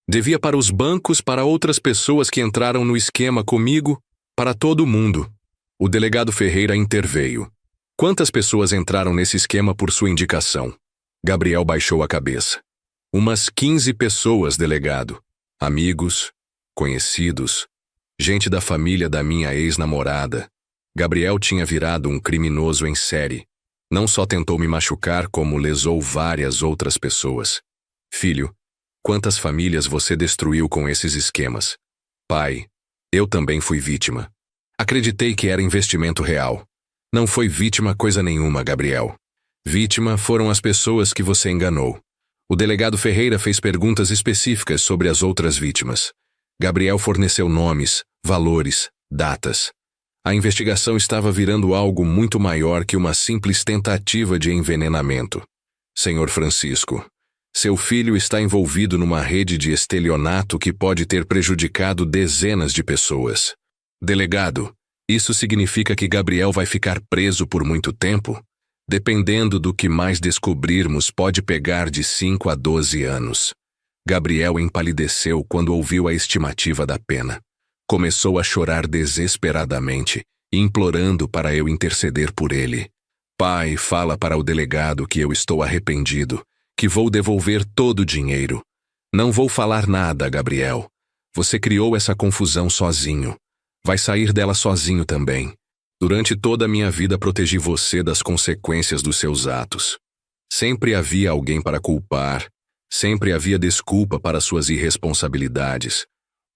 Devia para os bancos, para outras pessoas que entraram no esquema comigo, para todo mundo. O delegado Ferreira interveio. Quantas pessoas entraram nesse esquema por sua indicação? Gabriel baixou a cabeça. Umas 15 pessoas, delegado. Amigos, conhecidos, gente da família da minha ex-namorada. Gabriel tinha virado um criminoso em série. Não só tentou me machucar, como lesou várias outras pessoas. Filho, quantas famílias você destruiu com esses esquemas? Pai, eu também fui vítima. Acreditei que era investimento real. Não foi vítima coisa nenhuma, Gabriel. Vítima foram as pessoas que você enganou. O delegado Ferreira fez perguntas específicas sobre as outras vítimas. Gabriel forneceu nomes, valores, datas. A investigação estava virando algo muito maior que uma simples tentativa de envenenamento. Senhor Francisco, seu filho está envolvido numa rede de estelionato que pode ter prejudicado dezenas de pessoas. Delegado, isso significa que Gabriel vai ficar preso por muito tempo? Dependendo do que mais descobrirmos, pode pegar de 5 a 12 anos. Gabriel empalideceu quando ouviu a estimativa da pena. Começou a chorar desesperadamente, implorando para eu interceder por ele. Pai, fala para o delegado que eu estou arrependido, que vou devolver todo o dinheiro. Não vou falar nada, Gabriel. Você criou essa confusão sozinho. Vai sair dela sozinho também. Durante toda a minha vida protegi você das consequências dos seus atos. Sempre havia alguém para culpar. Sempre havia desculpa para suas irresponsabilidades.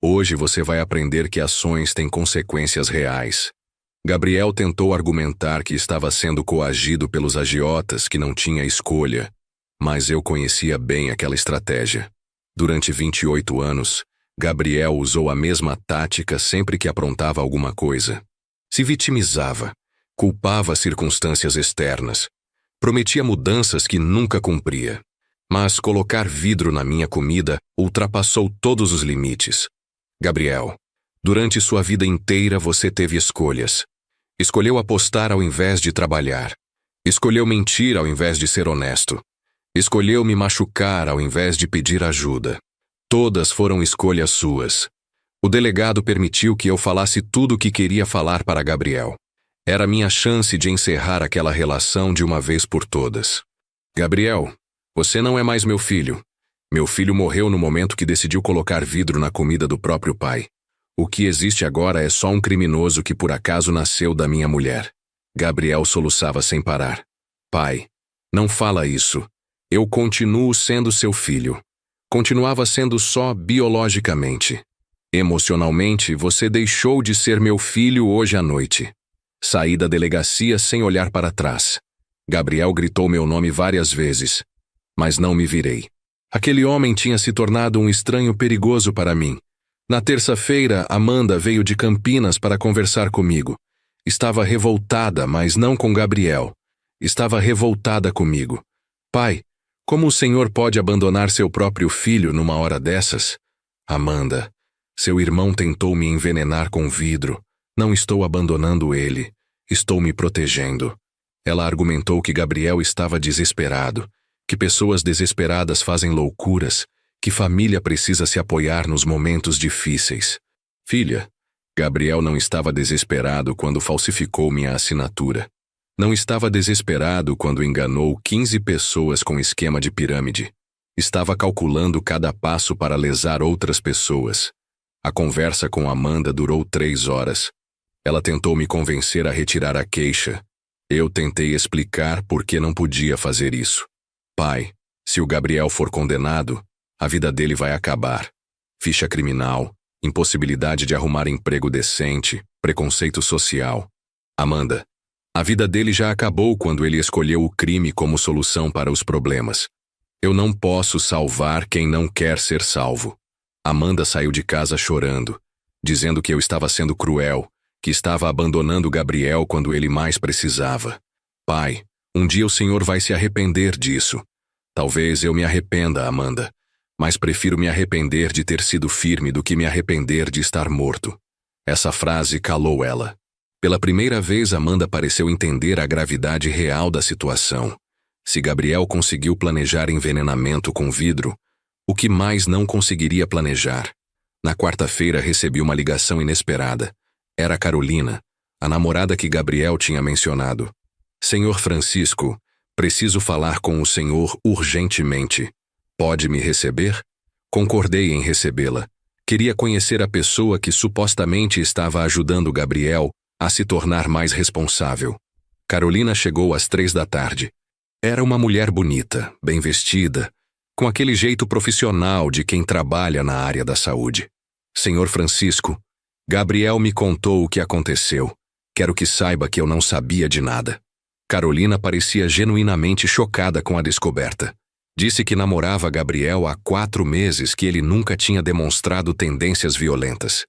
Hoje você vai aprender que ações têm consequências reais. Gabriel tentou argumentar que estava sendo coagido pelos agiotas, que não tinha escolha. Mas eu conhecia bem aquela estratégia. Durante 28 anos, Gabriel usou a mesma tática sempre que aprontava alguma coisa. Se vitimizava, culpava circunstâncias externas, prometia mudanças que nunca cumpria. Mas colocar vidro na minha comida ultrapassou todos os limites. Gabriel, durante sua vida inteira você teve escolhas. Escolheu apostar ao invés de trabalhar. Escolheu mentir ao invés de ser honesto. Escolheu me machucar ao invés de pedir ajuda. Todas foram escolhas suas. O delegado permitiu que eu falasse tudo o que queria falar para Gabriel. Era minha chance de encerrar aquela relação de uma vez por todas. Gabriel, você não é mais meu filho. Meu filho morreu no momento que decidiu colocar vidro na comida do próprio pai. O que existe agora é só um criminoso que por acaso nasceu da minha mulher. Gabriel soluçava sem parar. Pai, não fala isso. Eu continuo sendo seu filho. Continuava sendo só biologicamente. Emocionalmente, você deixou de ser meu filho hoje à noite. Saí da delegacia sem olhar para trás. Gabriel gritou meu nome várias vezes, mas não me virei. Aquele homem tinha se tornado um estranho perigoso para mim. Na terça-feira, Amanda veio de Campinas para conversar comigo. Estava revoltada, mas não com Gabriel. Estava revoltada comigo. Pai, como o senhor pode abandonar seu próprio filho numa hora dessas? Amanda, seu irmão tentou me envenenar com vidro. Não estou abandonando ele. Estou me protegendo. Ela argumentou que Gabriel estava desesperado, que pessoas desesperadas fazem loucuras, que família precisa se apoiar nos momentos difíceis. Filha, Gabriel não estava desesperado quando falsificou minha assinatura. Não estava desesperado quando enganou 15 pessoas com esquema de pirâmide. Estava calculando cada passo para lesar outras pessoas. A conversa com Amanda durou 3 horas. Ela tentou me convencer a retirar a queixa. Eu tentei explicar por que não podia fazer isso. Pai, se o Gabriel for condenado, a vida dele vai acabar. Ficha criminal, impossibilidade de arrumar emprego decente, preconceito social. Amanda, a vida dele já acabou quando ele escolheu o crime como solução para os problemas. Eu não posso salvar quem não quer ser salvo. Amanda saiu de casa chorando, dizendo que eu estava sendo cruel, que estava abandonando Gabriel quando ele mais precisava. Pai, um dia o senhor vai se arrepender disso. Talvez eu me arrependa, Amanda, mas prefiro me arrepender de ter sido firme do que me arrepender de estar morto. Essa frase calou ela. Pela primeira vez, Amanda pareceu entender a gravidade real da situação. Se Gabriel conseguiu planejar envenenamento com vidro, o que mais não conseguiria planejar? Na quarta-feira recebi uma ligação inesperada. Era Carolina, a namorada que Gabriel tinha mencionado. Senhor Francisco, preciso falar com o senhor urgentemente. Pode me receber? Concordei em recebê-la. Queria conhecer a pessoa que supostamente estava ajudando Gabriel a se tornar mais responsável. Carolina chegou às 3 da tarde. Era uma mulher bonita, bem vestida, com aquele jeito profissional de quem trabalha na área da saúde. Senhor Francisco, Gabriel me contou o que aconteceu. Quero que saiba que eu não sabia de nada. Carolina parecia genuinamente chocada com a descoberta. Disse que namorava Gabriel há 4 meses, que ele nunca tinha demonstrado tendências violentas.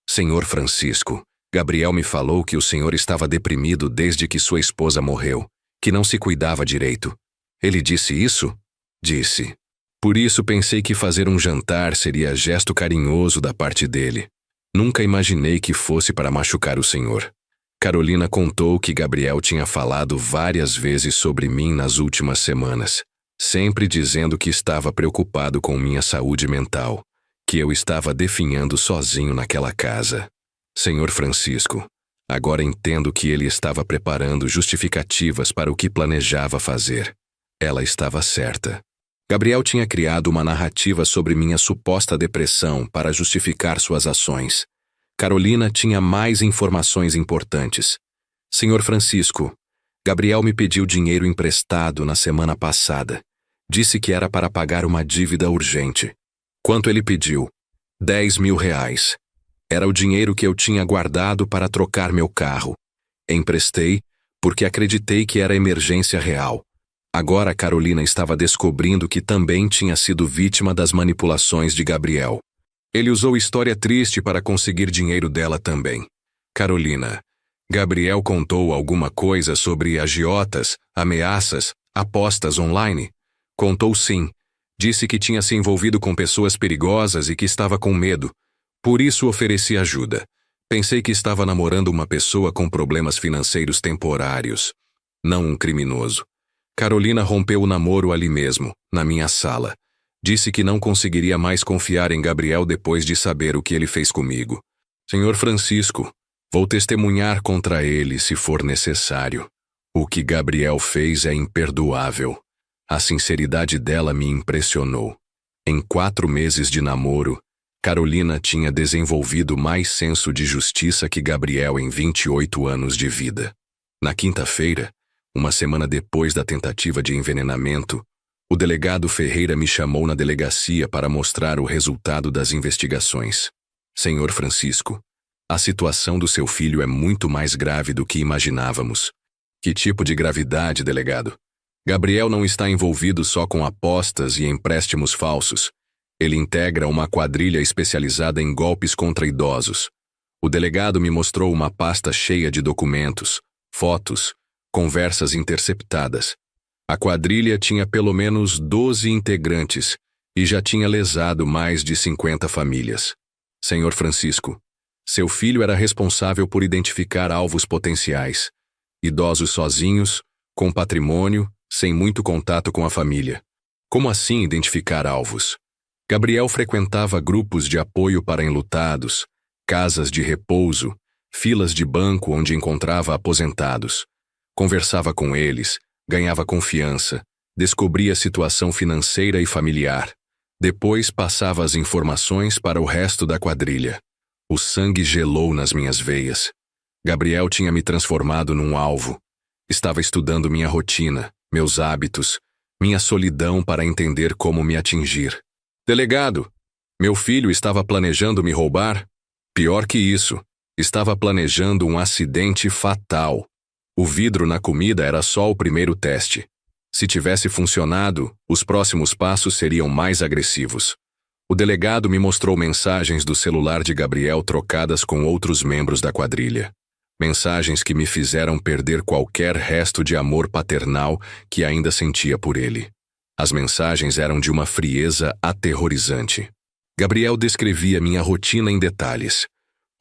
Senhor Francisco, Gabriel me falou que o senhor estava deprimido desde que sua esposa morreu, que não se cuidava direito. Ele disse isso? Disse. Por isso pensei que fazer um jantar seria gesto carinhoso da parte dele. Nunca imaginei que fosse para machucar o senhor. Carolina contou que Gabriel tinha falado várias vezes sobre mim nas últimas semanas, sempre dizendo que estava preocupado com minha saúde mental, que eu estava definhando sozinho naquela casa. Senhor Francisco, agora entendo que ele estava preparando justificativas para o que planejava fazer. Ela estava certa. Gabriel tinha criado uma narrativa sobre minha suposta depressão para justificar suas ações. Carolina tinha mais informações importantes. Senhor Francisco, Gabriel me pediu dinheiro emprestado na semana passada. Disse que era para pagar uma dívida urgente. Quanto ele pediu? 10 mil reais. Era o dinheiro que eu tinha guardado para trocar meu carro. Emprestei porque acreditei que era emergência real. Agora Carolina estava descobrindo que também tinha sido vítima das manipulações de Gabriel. Ele usou história triste para conseguir dinheiro dela também. Carolina, Gabriel contou alguma coisa sobre agiotas, ameaças, apostas online? Contou sim. Disse que tinha se envolvido com pessoas perigosas e que estava com medo. Por isso ofereci ajuda. Pensei que estava namorando uma pessoa com problemas financeiros temporários, não um criminoso. Carolina rompeu o namoro ali mesmo, na minha sala. Disse que não conseguiria mais confiar em Gabriel depois de saber o que ele fez comigo. Senhor Francisco, vou testemunhar contra ele se for necessário. O que Gabriel fez é imperdoável. A sinceridade dela me impressionou. Em 4 meses de namoro, Carolina tinha desenvolvido mais senso de justiça que Gabriel em 28 anos de vida. Na quinta-feira, uma semana depois da tentativa de envenenamento, o delegado Ferreira me chamou na delegacia para mostrar o resultado das investigações. Senhor Francisco, a situação do seu filho é muito mais grave do que imaginávamos. Que tipo de gravidade, delegado? Gabriel não está envolvido só com apostas e empréstimos falsos. Ele integra uma quadrilha especializada em golpes contra idosos. O delegado me mostrou uma pasta cheia de documentos, fotos, conversas interceptadas. A quadrilha tinha pelo menos 12 integrantes e já tinha lesado mais de 50 famílias. Senhor Francisco, seu filho era responsável por identificar alvos potenciais. Idosos sozinhos, com patrimônio, sem muito contato com a família. Como assim identificar alvos? Gabriel frequentava grupos de apoio para enlutados, casas de repouso, filas de banco onde encontrava aposentados. Conversava com eles, ganhava confiança, descobria a situação financeira e familiar. Depois passava as informações para o resto da quadrilha. O sangue gelou nas minhas veias. Gabriel tinha me transformado num alvo. Estava estudando minha rotina, meus hábitos, minha solidão para entender como me atingir. Delegado, meu filho estava planejando me roubar? Pior que isso, estava planejando um acidente fatal. O vidro na comida era só o primeiro teste. Se tivesse funcionado, os próximos passos seriam mais agressivos. O delegado me mostrou mensagens do celular de Gabriel trocadas com outros membros da quadrilha. Mensagens que me fizeram perder qualquer resto de amor paternal que ainda sentia por ele. As mensagens eram de uma frieza aterrorizante. Gabriel descrevia minha rotina em detalhes.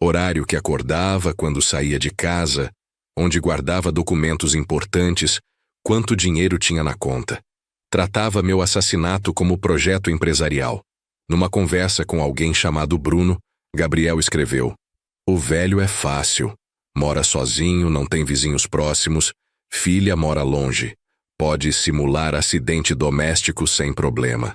Horário que acordava, quando saía de casa, onde guardava documentos importantes, quanto dinheiro tinha na conta. Tratava meu assassinato como projeto empresarial. Numa conversa com alguém chamado Bruno, Gabriel escreveu: "O velho é fácil. Mora sozinho, não tem vizinhos próximos, filha mora longe. Pode simular acidente doméstico sem problema.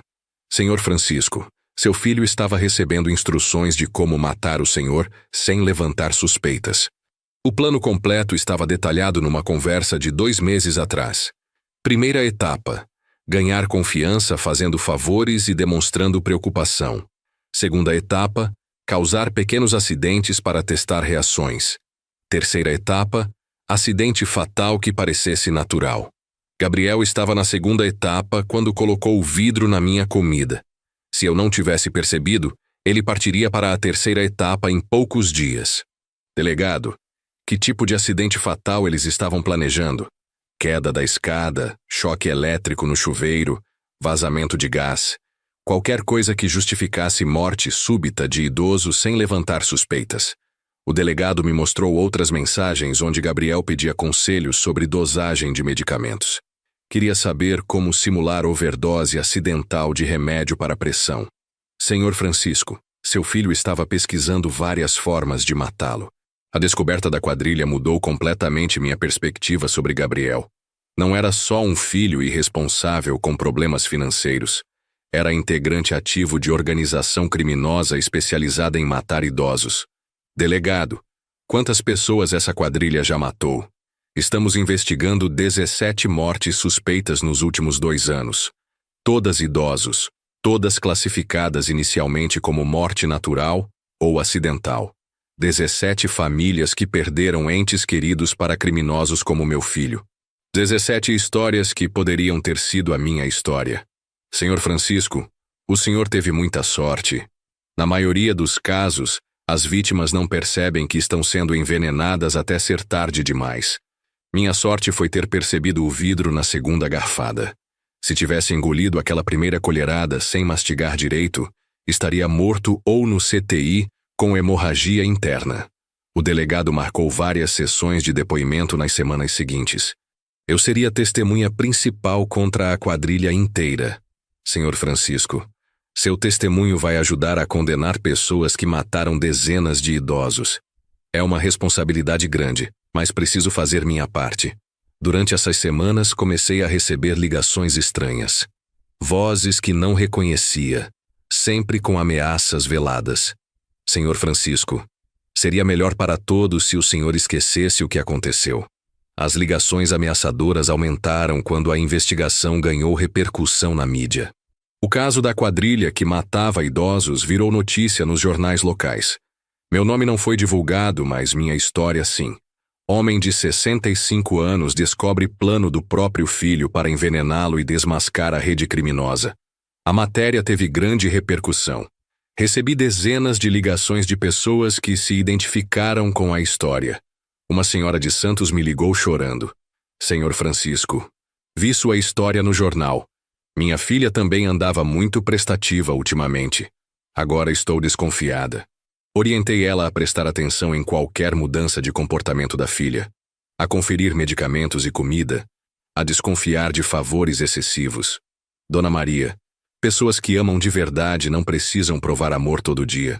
Senhor Francisco, seu filho estava recebendo instruções de como matar o senhor sem levantar suspeitas. O plano completo estava detalhado numa conversa de 2 meses atrás. Primeira etapa: ganhar confiança fazendo favores e demonstrando preocupação. Segunda etapa: causar pequenos acidentes para testar reações. Terceira etapa: acidente fatal que parecesse natural. Gabriel estava na segunda etapa quando colocou o vidro na minha comida. Se eu não tivesse percebido, ele partiria para a terceira etapa em poucos dias. Delegado, que tipo de acidente fatal eles estavam planejando? Queda da escada, choque elétrico no chuveiro, vazamento de gás. Qualquer coisa que justificasse morte súbita de idoso sem levantar suspeitas. O delegado me mostrou outras mensagens onde Gabriel pedia conselhos sobre dosagem de medicamentos. Queria saber como simular overdose acidental de remédio para pressão. Senhor Francisco, seu filho estava pesquisando várias formas de matá-lo. A descoberta da quadrilha mudou completamente minha perspectiva sobre Gabriel. Não era só um filho irresponsável com problemas financeiros. Era integrante ativo de organização criminosa especializada em matar idosos. Delegado, quantas pessoas essa quadrilha já matou? Estamos investigando 17 mortes suspeitas nos últimos 2 anos. Todas idosos, todas classificadas inicialmente como morte natural ou acidental. 17 famílias que perderam entes queridos para criminosos como meu filho. 17 histórias que poderiam ter sido a minha história. Senhor Francisco, o senhor teve muita sorte. Na maioria dos casos, as vítimas não percebem que estão sendo envenenadas até ser tarde demais. Minha sorte foi ter percebido o vidro na segunda garfada. Se tivesse engolido aquela primeira colherada sem mastigar direito, estaria morto ou no CTI com hemorragia interna. O delegado marcou várias sessões de depoimento nas semanas seguintes. Eu seria testemunha principal contra a quadrilha inteira. Senhor Francisco, seu testemunho vai ajudar a condenar pessoas que mataram dezenas de idosos. É uma responsabilidade grande, mas preciso fazer minha parte. Durante essas semanas, comecei a receber ligações estranhas. Vozes que não reconhecia, sempre com ameaças veladas. Senhor Francisco, seria melhor para todos se o senhor esquecesse o que aconteceu. As ligações ameaçadoras aumentaram quando a investigação ganhou repercussão na mídia. O caso da quadrilha que matava idosos virou notícia nos jornais locais. Meu nome não foi divulgado, mas minha história sim. Homem de 65 anos descobre plano do próprio filho para envenená-lo e desmascar a rede criminosa. A matéria teve grande repercussão. Recebi dezenas de ligações de pessoas que se identificaram com a história. Uma senhora de Santos me ligou chorando. Senhor Francisco, vi sua história no jornal. Minha filha também andava muito prestativa ultimamente. Agora estou desconfiada. Orientei ela a prestar atenção em qualquer mudança de comportamento da filha, a conferir medicamentos e comida, a desconfiar de favores excessivos. Dona Maria, pessoas que amam de verdade não precisam provar amor todo dia.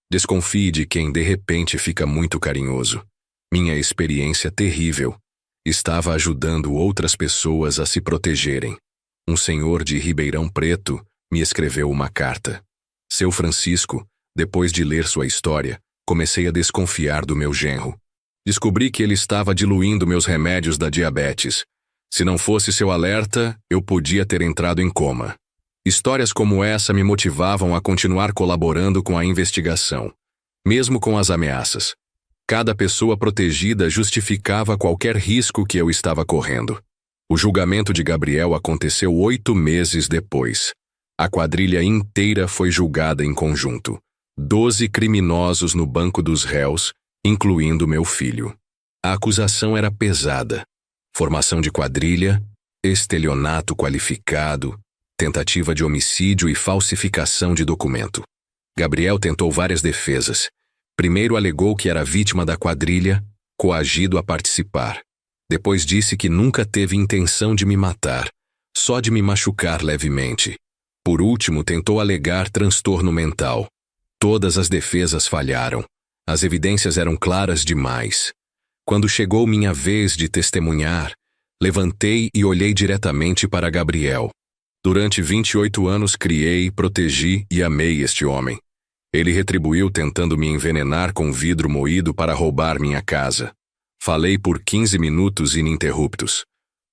Desconfie de quem de repente fica muito carinhoso. Minha experiência terrível estava ajudando outras pessoas a se protegerem. Um senhor de Ribeirão Preto me escreveu uma carta. Seu Francisco, depois de ler sua história, comecei a desconfiar do meu genro. Descobri que ele estava diluindo meus remédios da diabetes. Se não fosse seu alerta, eu podia ter entrado em coma. Histórias como essa me motivavam a continuar colaborando com a investigação, mesmo com as ameaças. Cada pessoa protegida justificava qualquer risco que eu estava correndo. O julgamento de Gabriel aconteceu 8 meses depois. A quadrilha inteira foi julgada em conjunto. 12 criminosos no banco dos réus, incluindo meu filho. A acusação era pesada. Formação de quadrilha, estelionato qualificado, tentativa de homicídio e falsificação de documento. Gabriel tentou várias defesas. Primeiro alegou que era vítima da quadrilha, coagido a participar. Depois disse que nunca teve intenção de me matar, só de me machucar levemente. Por último, tentou alegar transtorno mental. Todas as defesas falharam. As evidências eram claras demais. Quando chegou minha vez de testemunhar, levantei e olhei diretamente para Gabriel. Durante 28 anos criei, protegi e amei este homem. Ele retribuiu tentando me envenenar com vidro moído para roubar minha casa. Falei por 15 minutos ininterruptos.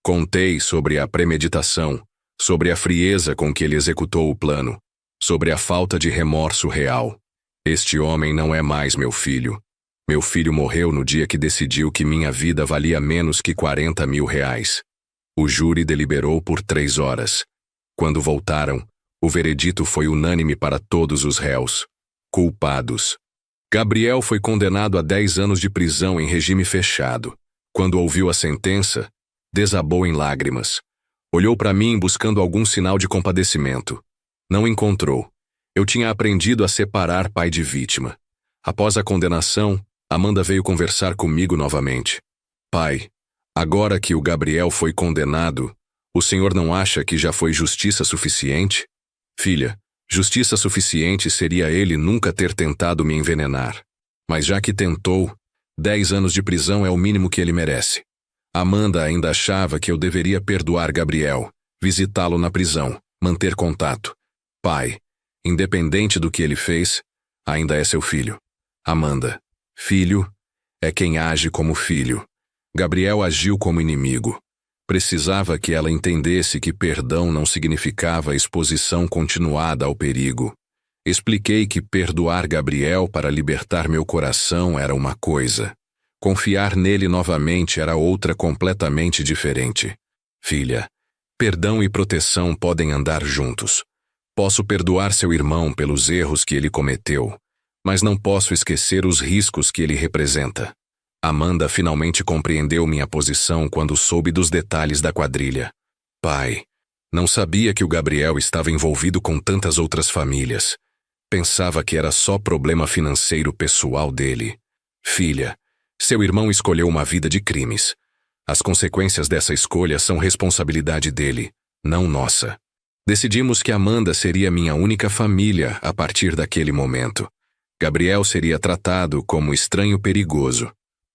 Contei sobre a premeditação, sobre a frieza com que ele executou o plano, sobre a falta de remorso real. Este homem não é mais meu filho. Meu filho morreu no dia que decidiu que minha vida valia menos que 40 mil reais. O júri deliberou por 3 horas. Quando voltaram, o veredito foi unânime para todos os réus. Culpados. Gabriel foi condenado a 10 anos de prisão em regime fechado. Quando ouviu a sentença, desabou em lágrimas. Olhou para mim buscando algum sinal de compadecimento. Não encontrou. Eu tinha aprendido a separar pai de vítima. Após a condenação, Amanda veio conversar comigo novamente. Pai, agora que o Gabriel foi condenado, o senhor não acha que já foi justiça suficiente? Filha, justiça suficiente seria ele nunca ter tentado me envenenar. Mas já que tentou, 10 anos de prisão é o mínimo que ele merece. Amanda ainda achava que eu deveria perdoar Gabriel, visitá-lo na prisão, manter contato. Pai, independente do que ele fez, ainda é seu filho. Amanda, filho, é quem age como filho. Gabriel agiu como inimigo. Precisava que ela entendesse que perdão não significava exposição continuada ao perigo. Expliquei que perdoar Gabriel para libertar meu coração era uma coisa. Confiar nele novamente era outra completamente diferente. Filha, perdão e proteção podem andar juntos. Posso perdoar seu irmão pelos erros que ele cometeu, mas não posso esquecer os riscos que ele representa. Amanda finalmente compreendeu minha posição quando soube dos detalhes da quadrilha. Pai, não sabia que o Gabriel estava envolvido com tantas outras famílias. Pensava que era só problema financeiro pessoal dele. Filha, seu irmão escolheu uma vida de crimes. As consequências dessa escolha são responsabilidade dele, não nossa. Decidimos que Amanda seria minha única família a partir daquele momento. Gabriel seria tratado como estranho perigoso.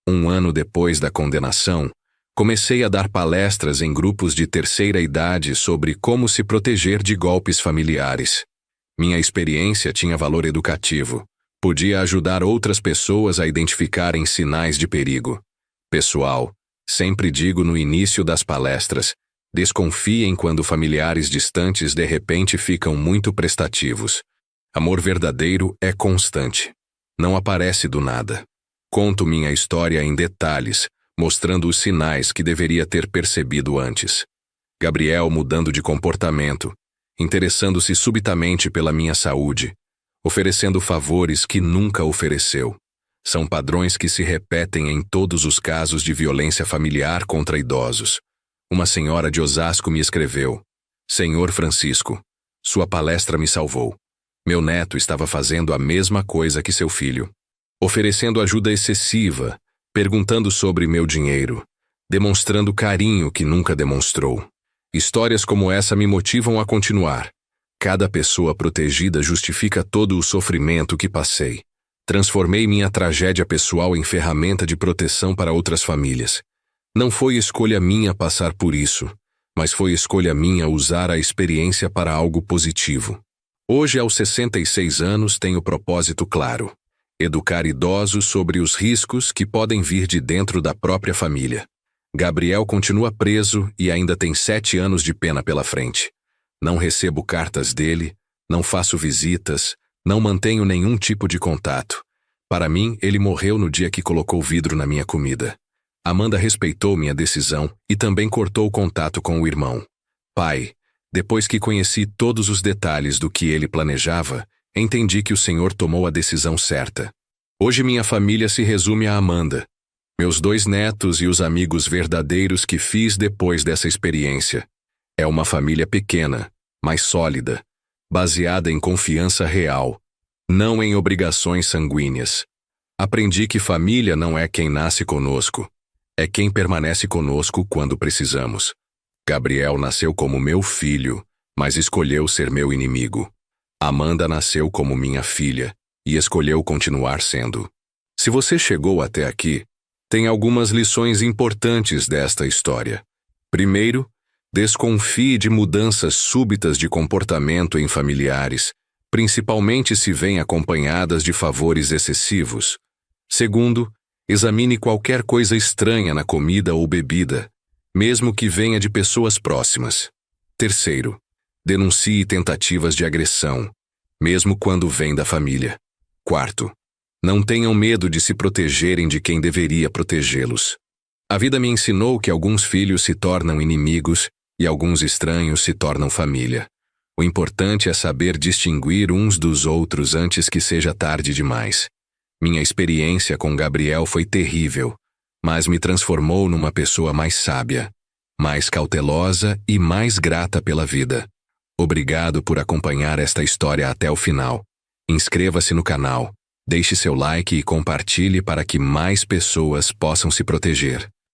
1 ano depois da condenação, comecei a dar palestras em grupos de terceira idade sobre como se proteger de golpes familiares. Minha experiência tinha valor educativo. Podia ajudar outras pessoas a identificarem sinais de perigo. Pessoal, sempre digo no início das palestras, desconfiem quando familiares distantes de repente ficam muito prestativos. Amor verdadeiro é constante. Não aparece do nada. Conto minha história em detalhes, mostrando os sinais que deveria ter percebido antes. Gabriel mudando de comportamento, interessando-se subitamente pela minha saúde, oferecendo favores que nunca ofereceu. São padrões que se repetem em todos os casos de violência familiar contra idosos. Uma senhora de Osasco me escreveu: Senhor Francisco, sua palestra me salvou. Meu neto estava fazendo a mesma coisa que seu filho. Oferecendo ajuda excessiva, perguntando sobre meu dinheiro, demonstrando carinho que nunca demonstrou. Histórias como essa me motivam a continuar. Cada pessoa protegida justifica todo o sofrimento que passei. Transformei minha tragédia pessoal em ferramenta de proteção para outras famílias. Não foi escolha minha passar por isso, mas foi escolha minha usar a experiência para algo positivo. Hoje, aos 66 anos, tenho propósito claro: educar idosos sobre os riscos que podem vir de dentro da própria família. Gabriel continua preso e ainda tem 7 anos de pena pela frente. Não recebo cartas dele, não faço visitas, não mantenho nenhum tipo de contato. Para mim, ele morreu no dia que colocou vidro na minha comida. Amanda respeitou minha decisão e também cortou o contato com o irmão. Pai, depois que conheci todos os detalhes do que ele planejava, entendi que o Senhor tomou a decisão certa. Hoje minha família se resume a Amanda, meus 2 netos e os amigos verdadeiros que fiz depois dessa experiência. É uma família pequena, mas sólida, baseada em confiança real, não em obrigações sanguíneas. Aprendi que família não é quem nasce conosco, é quem permanece conosco quando precisamos. Gabriel nasceu como meu filho, mas escolheu ser meu inimigo. Amanda nasceu como minha filha e escolheu continuar sendo. Se você chegou até aqui, tem algumas lições importantes desta história. Primeiro, desconfie de mudanças súbitas de comportamento em familiares, principalmente se vêm acompanhadas de favores excessivos. Segundo, examine qualquer coisa estranha na comida ou bebida, mesmo que venha de pessoas próximas. Terceiro, denuncie tentativas de agressão, mesmo quando vem da família. Quarto, não tenham medo de se protegerem de quem deveria protegê-los. A vida me ensinou que alguns filhos se tornam inimigos e alguns estranhos se tornam família. O importante é saber distinguir uns dos outros antes que seja tarde demais. Minha experiência com Gabriel foi terrível, mas me transformou numa pessoa mais sábia, mais cautelosa e mais grata pela vida. Obrigado por acompanhar esta história até o final. Inscreva-se no canal, deixe seu like e compartilhe para que mais pessoas possam se proteger.